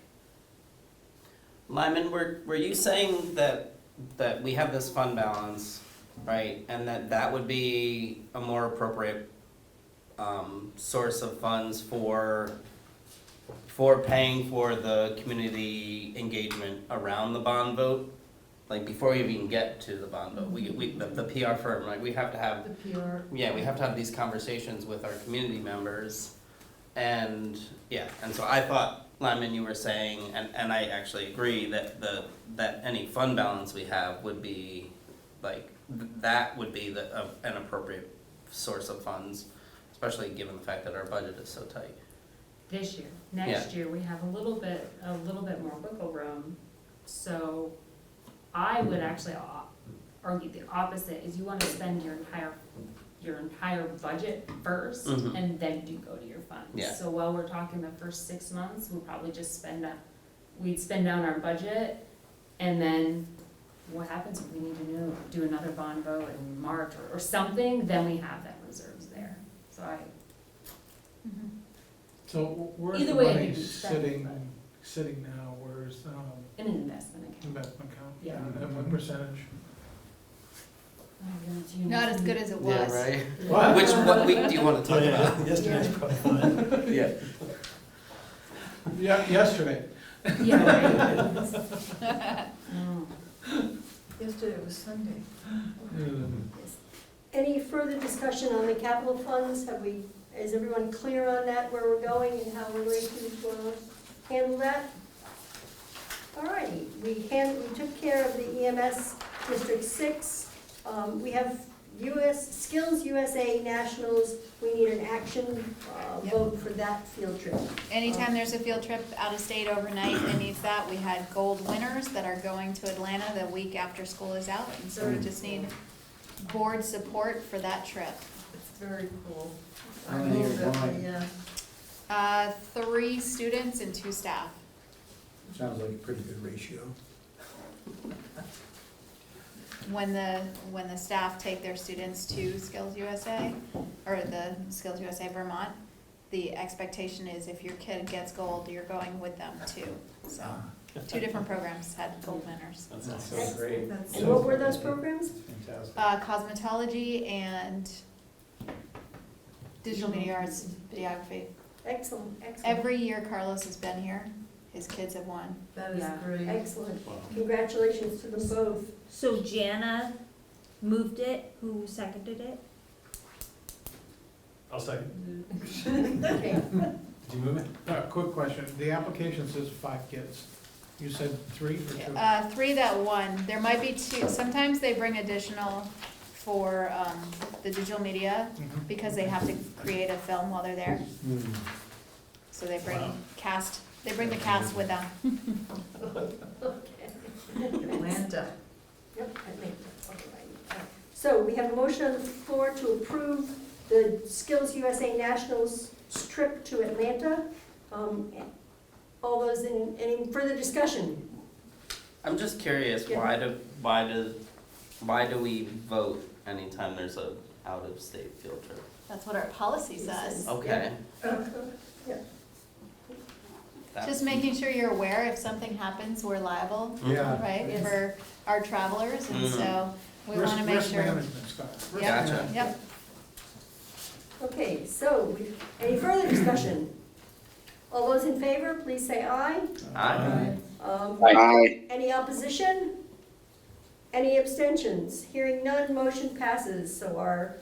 Lyman, were you saying that we have this fund balance, right, and that would be a more appropriate source of funds for paying for the community engagement around the bond vote? Like before we even get to the bond vote, the PR firm, like we have to have, The PR. yeah, we have to have these conversations with our community members. And so I thought, Lyman, you were saying, and I actually agree that any fund balance we have would be like, that would be an appropriate source of funds, especially given the fact that our budget is so tight. This year. Next year, we have a little bit more wiggle room. So I would actually argue the opposite, is you wanna spend your entire budget first, Mhm. and then do go to your funds. Yeah. So while we're talking the first 6 months, we'll probably just we'd spend down our budget, and then what happens if we need to do another bond vote in March or something, then we have that reserves there. So So where's Either the way, I money think it's better, sitting now? Where's in an investment account. investment account? Yeah. And what percentage? Not as good as it was. Yeah, right? What? What week do you wanna talk about? Yesterday's probably fine. Yeah. Yeah, yesterday. Yeah, Yesterday was Sunday. Any further discussion on the capital funds? Is everyone clear on that, where we're going and how we're going to handle that? All righty, we took care of the EMS District 6. We have Skills USA Nationals. We need an action vote for that field trip. Anytime there's a field trip out of state overnight that needs that, we had gold winners that are going to Atlanta the week after school is out. And so we just need board support for that trip. It's very cool. I How many move are that going? we, 3 students and 2 staff. Sounds like a pretty good ratio. When the staff take their students to Skills USA, or the Skills USA Vermont, the expectation is if your kid gets gold, you're going with them too. So 2 different programs had gold winners. That's so great. And what were those programs? Fantastic. Cosmetology and digital media arts, videography. Excellent, excellent. Every year Carlos has been here, his kids have won. that is Yeah. great. Excellent. Congratulations to them both. So Jana moved it, who seconded it? I'll second. Okay. Did you move it? Quick question, the application says 5 kids. You said 3 or 2? 3 that won. There might be 2, sometimes they bring additional for the digital media Mhm. because they have to create a film while they're there. So they bring Wow. they bring the cast with them. Atlanta. Yep, I think that's all right. So we have a motion on the floor to approve the Skills USA Nationals trip to Atlanta. All those any further discussion? I'm just curious, Yeah. why do we vote anytime there's a out-of-state field trip? That's what our policy says. Okay. Yeah. Just making sure you're aware if something happens, we're liable, Yeah. right, Yes. for our travelers, and Mhm. so we wanna make Risk sure. management, Scott. Risk Yep. Gotcha. management. Yep, Okay, so any further discussion? All those in favor, please say aye. Aye. Aye. Any opposition? Any abstentions? Hearing none, motion passes, so our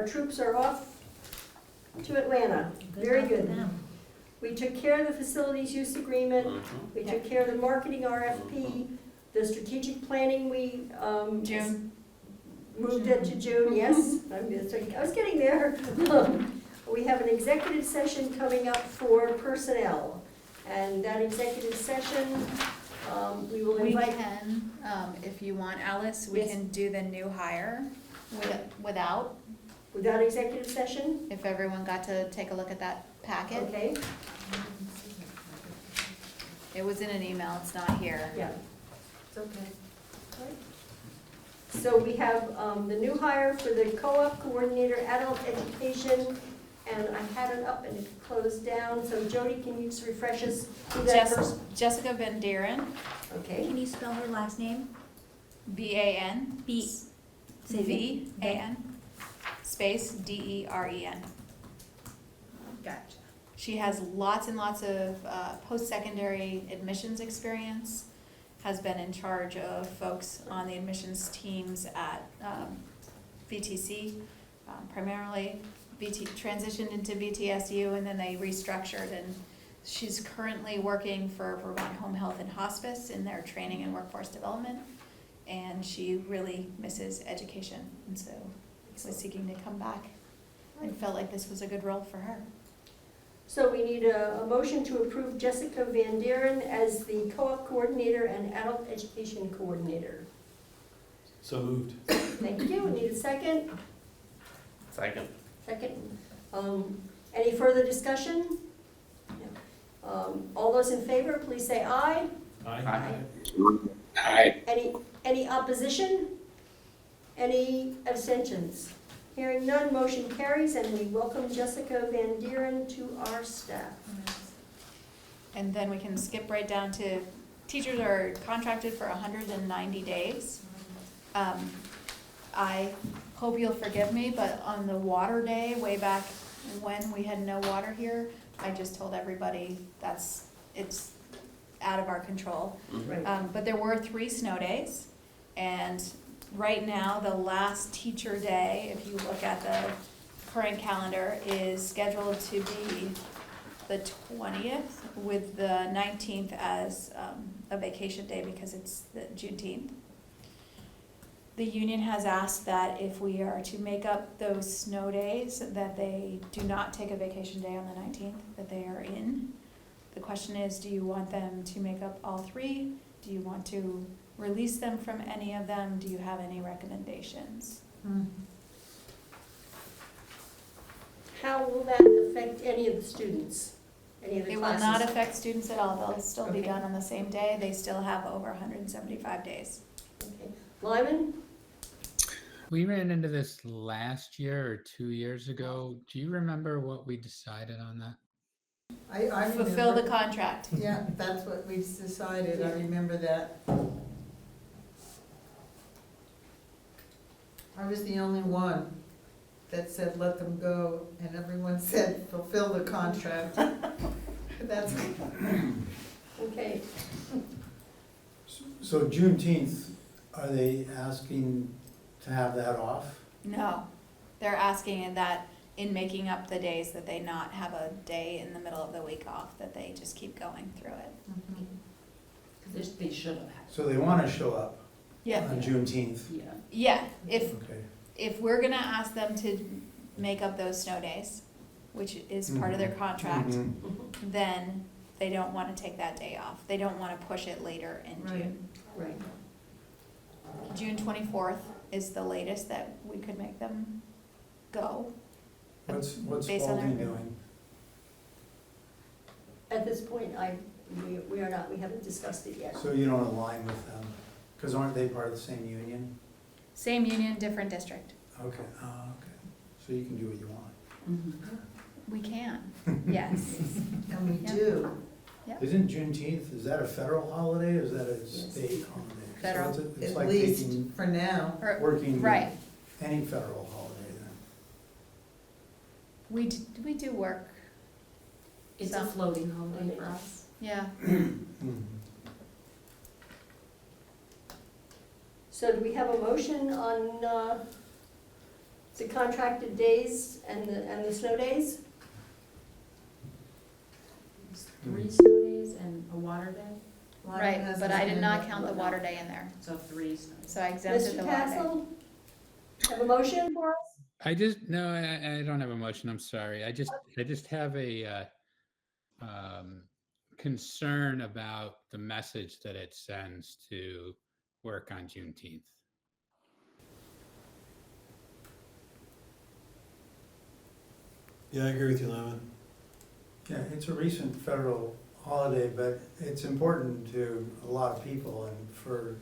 troops are off to Atlanta. Very luck to good. them. We took care of the facilities use agreement, Mhm. we took care of the marketing RFP, the strategic planning, we, June. moved it to June, yes, I was getting there. We have an executive session coming up for personnel, and that executive session, we will We invite. can, if you want, Alice, we Yes. can do the new hire without, Without executive session, if everyone got to take a look at that packet. okay, It was in an email, it's not here. yeah, it's okay. All right. So we have the new hire for the co-op coordinator, adult education, and I had it up and it closed down, so Jody, can you just refresh us who that person? Jessica Van Deren, Okay, Can you spell her last name? B-A-N. B- say it again. V-A-N, space D-E-R-E-N. Gotcha. She has lots and lots of post-secondary admissions experience, has been in charge of folks on the admissions teams at VTC, primarily transitioned into VTSU, and then they restructured, and she's currently working for Vermont Home Health and Hospice in their training and workforce development, and she really misses education, and so was seeking to come back and felt like this was a good role for her. so we need a motion to approve Jessica Van Deren as the co-op coordinator and adult education coordinator. So moved. Thank you, we need a second. Second. Second. Any further discussion? All those in favor, please say aye. Aye. Aye. Any opposition? Any abstentions? Hearing none, motion carries, and we welcome Jessica Van Deren to our staff. And then we can skip right down to, teachers are contracted for 190 days. I hope you'll forgive me, but on the water day, way back when we had no water here, I just told everybody it's out of our control. Right. But there were 3 snow days, and right now, the last teacher day, if you look at the current calendar, is scheduled to be the 20th, with the 19th as a vacation day because it's the Juneteenth. The union has asked that if we are to make up those snow days, that they do not take a vacation day on the 19th, that they are in. The question is, do you want them to make up all 3? Do you want to release them from any of them? Do you have any recommendations? How will that affect any of the students? Any of the It will classes? not affect students at all. They'll still be Okay. done on the same day. They still have over 175 days. Okay. Lyman? We ran into this last year or 2 years ago. Do you remember what we decided on that? I Fulfill the remember. contract. Yeah, that's what we decided, I remember that. I was the only one that said, let them go, and everyone said, fulfill the contract. That's, Okay. So Juneteenth, are they asking to have that off? No, they're asking that in making up the days that they not have a day in the middle of the week off, that they just keep going through it. They should have had. So they wanna show up Yeah, on Juneteenth? Yeah. yeah, Okay. if we're gonna ask them to make up those snow days, which is part of their contract, Mhm. then they don't wanna take that day off. They don't wanna push it later in Right. June. Right. June 24th is the latest that we could make them go. What's Based on Spalding their- doing? At this point, we are not, we haven't discussed it yet. So you don't align with them? Because aren't they part of the same union? Same union, different district. Okay, okay. So you can do what you want. We can, yes. and we Yeah. do. Isn't Juneteenth, is that a federal holiday or is that a Yes. state holiday? So Federal. it's At like least taking, for now. working Right, any federal holiday then. we do work, It's So- a floating holiday for us. yeah. So do we have a motion on the contracted days and the snow days? It's 3 snow days and a water day, Right, but I did not count the water day in there, so 3 snow days. so I exempted Mr. the water day. Castle? Have a motion for us? I don't have a motion. I'm sorry. I just have a concern about the message that it sends to work on Juneteenth. Yeah, I agree with you, Lyman. Yeah, it's a recent federal holiday, but it's important to a lot of people and for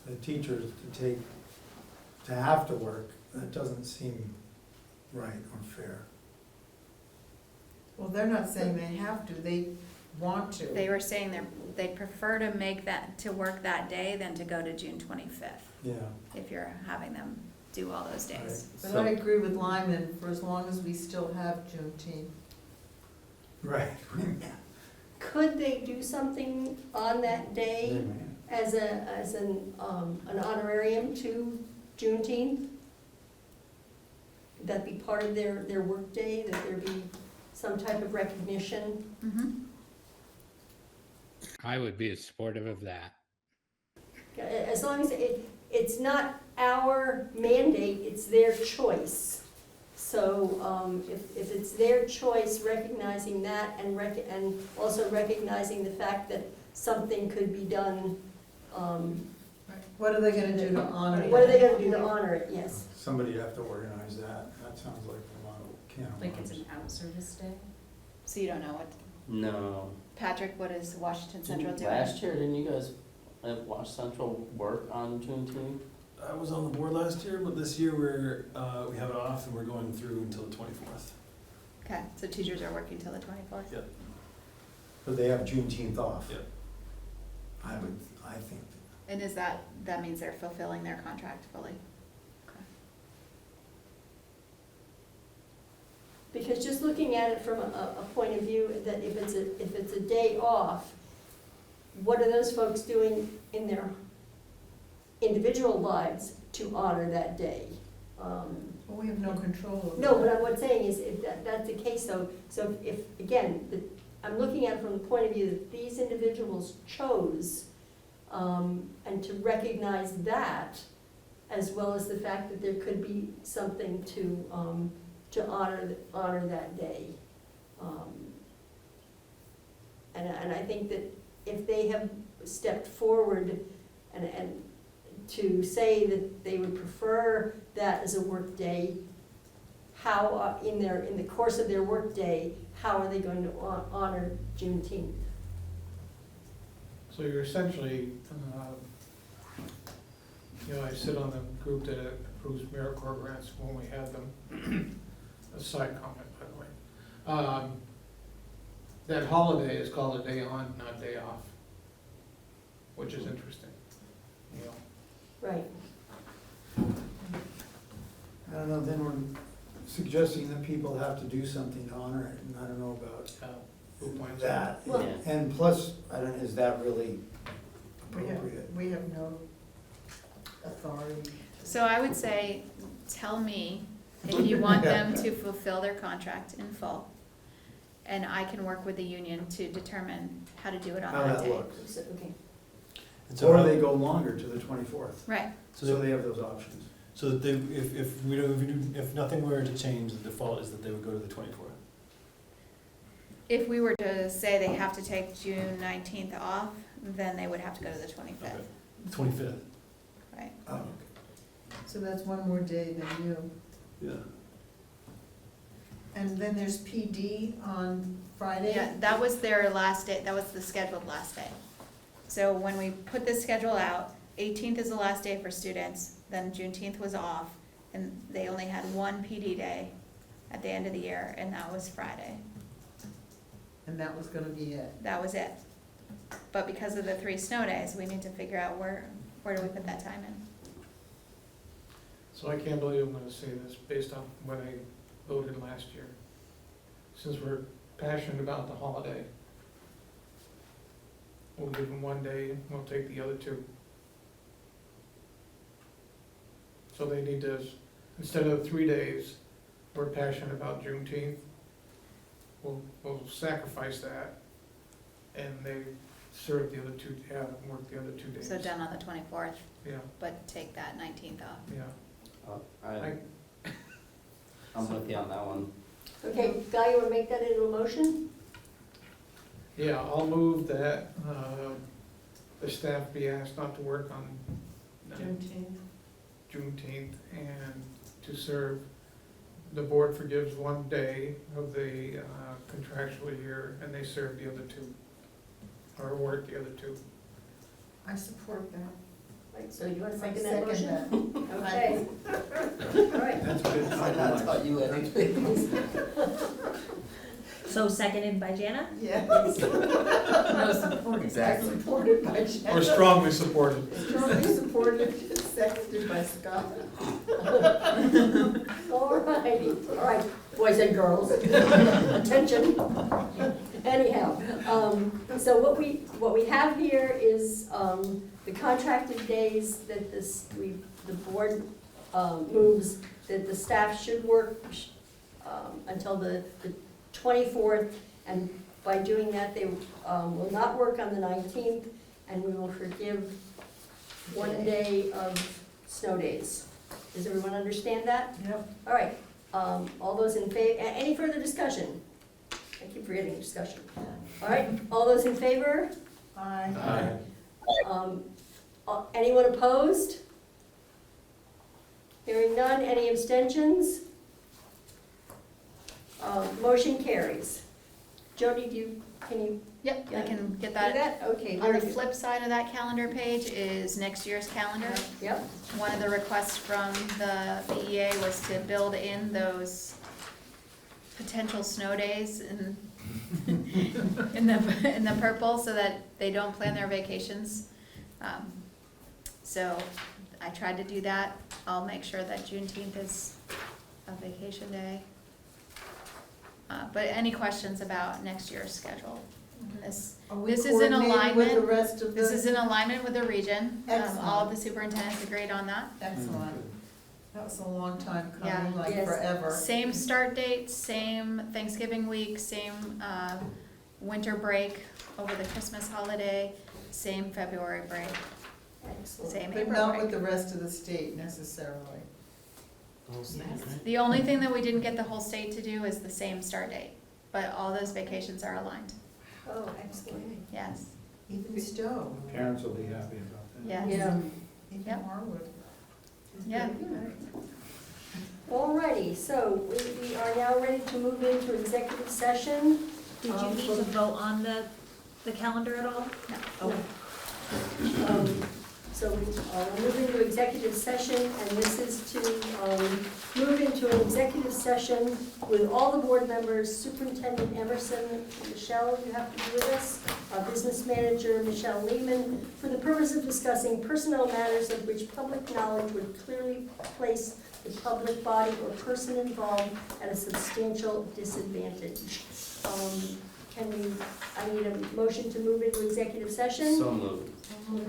the teachers to have to work, that doesn't seem right or fair. Well, they're not saying they have to, they want to. They were saying they'd prefer to work that day than to go to June 25th, Yeah. if you're having them do all those days. But I agree with Lyman, for as long as we still have Juneteenth. Right. Could they do something on that day Amen. as an honorarium to Juneteenth? Would that be part of their workday, that there be some type of recognition? Mhm. I would be supportive of that. As long as it's not our mandate, it's their choice. So if it's their choice, recognizing that and also recognizing the fact that something could be done. What are they gonna do to honor it? What are they gonna do to honor it, yes. Somebody have to organize that. That sounds like a lot of can of Like it's worms. an out-service day? So you don't know what, No. Patrick, what is Washington Central doing? Last year, didn't you guys at Wash Central work on Juneteenth? I was on the board last year, but this year we have it off and we're going through until the 24th. Okay, so teachers are working till the 24th? But they have Juneteenth off. Yep. I think. And that means they're fulfilling their contract fully? Because just looking at it from a point of view that if it's a day off, what are those folks doing in their individual lives to honor that day? Well, we have no control over No, that. but what I'm saying is, if that's the case though, so if, again, I'm looking at it from the point of view that these individuals chose, and to recognize that, as well as the fact that there could be something to honor that day. And I think that if they have stepped forward and to say that they would prefer that as a work day, how, in the course of their work day, how are they going to honor Juneteenth? So you're essentially, I sit on the group that approves AmeriCorps grants when we have them. A side comment, by the way. That holiday is called a day on, not day off, which is interesting, you know. Right. I don't know, then we're suggesting that people have to do something to honor it, and I don't know about Who points that. Well- And plus, is that really We appropriate? have no authority. So I would say, tell me if you want them to fulfill their contract in full. And I can work with the union to determine how to do it on How that that day. looks. So, okay. And so Or how- they go longer to the 24th, Right, so they have those options. So that they, if nothing were to change, the default is that they would go to the 24th. if we were to say they have to take June 19th off, then they would have to go to the 25th, Okay. 25th. right? Oh, okay. So that's one more day than you. Yeah. And then there's PD on Friday? Yeah, that was their last day, that was the scheduled last day. So when we put this schedule out, 18th is the last day for students, then Juneteenth was off, and they only had one PD day at the end of the year, and that was Friday. And that was gonna be it. That was it. But because of the 3 snow days, we need to figure out where do we put that time in? So I can't believe I'm gonna say this based on what I voted last year. Since we're passionate about the holiday, we'll give them one day, and we'll take the other 2. So they need to, instead of 3 days, we're passionate about Juneteenth, we'll sacrifice that, and they serve the other 2, work the other 2 days. So done on the 24th, Yeah, but take that 19th off. yeah. I'm with you on that one. Okay, Guy, you wanna make that into a motion? Yeah, I'll move that, the staff be asked not to work on Juneteenth and to serve, the board forgives 1 day of the contractual year and they serve the other 2, or work the other 2. I support that. Right, so you wanna I second that second motion? that. Okay. All right. That's a good I compromise. thought you had. So seconded by Jana? Yes. No support. Exactly. Supported by Jen. Or strongly supported. Strongly supported, seconded by Scott. All right, boys and girls, attention. Anyhow, so what we have here is, the contracted days that the board, moves, that the staff should work, until the 24th, and by doing that, they, will not work on the 19th, and we will forgive 1 day of snow days. Does everyone understand that? Yep. All right, all those in favor, any further discussion? I keep forgetting discussion. All right, all those in favor? Aye. Anyone opposed? Hearing none, any abstentions? Motion carries. Jody, can you Yep, I can get do that. that? Okay, On very the good. flip side of that calendar page is next year's calendar. Yep, One of the requests from the BEA was to build in those potential snow days in, in the purple so that they don't plan their vacations So I tried to do that. I'll make sure that Juneteenth is a vacation day. But any questions about next year's schedule? This Are we This is in coordinating with the alignment. rest of the? This is in alignment with the region. All of Excellent. the superintendents agreed on that. Excellent. That was a long time Yeah. coming, like Yes. forever. Same start date, same Thanksgiving week, same winter break over the Christmas holiday, same February break, Excellent. same But April not break. with the rest of the state necessarily. The only thing that we didn't get the whole state to do is the same start date, but all those vacations are aligned. Oh, excellent. Yes, Even Stowe. Parents will be happy about that. yes. Yeah. Even Yep. Harwood. Yeah. Alrighty, so we are now ready to move into executive session. Did you need to vote on the calendar at all? No. So we move into executive session, and this is to move into an executive session with all the board members, Superintendent Emerson, Michelle, you have to be with us, our business manager, Michelle Lehman, for the purpose of discussing personnel matters of which public knowledge would clearly place the public body or person involved at a substantial disadvantage. I need a motion to move into executive session. So moved.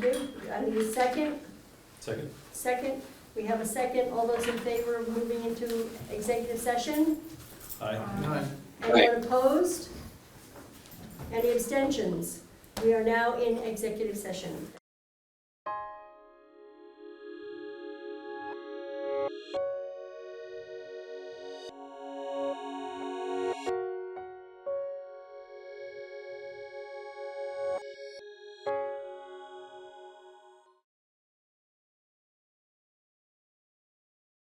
Okay, I need a second. Second? Second, we have a second. All those in favor of moving into executive session? Aye. Anyone opposed? Any abstentions? We are now in executive session.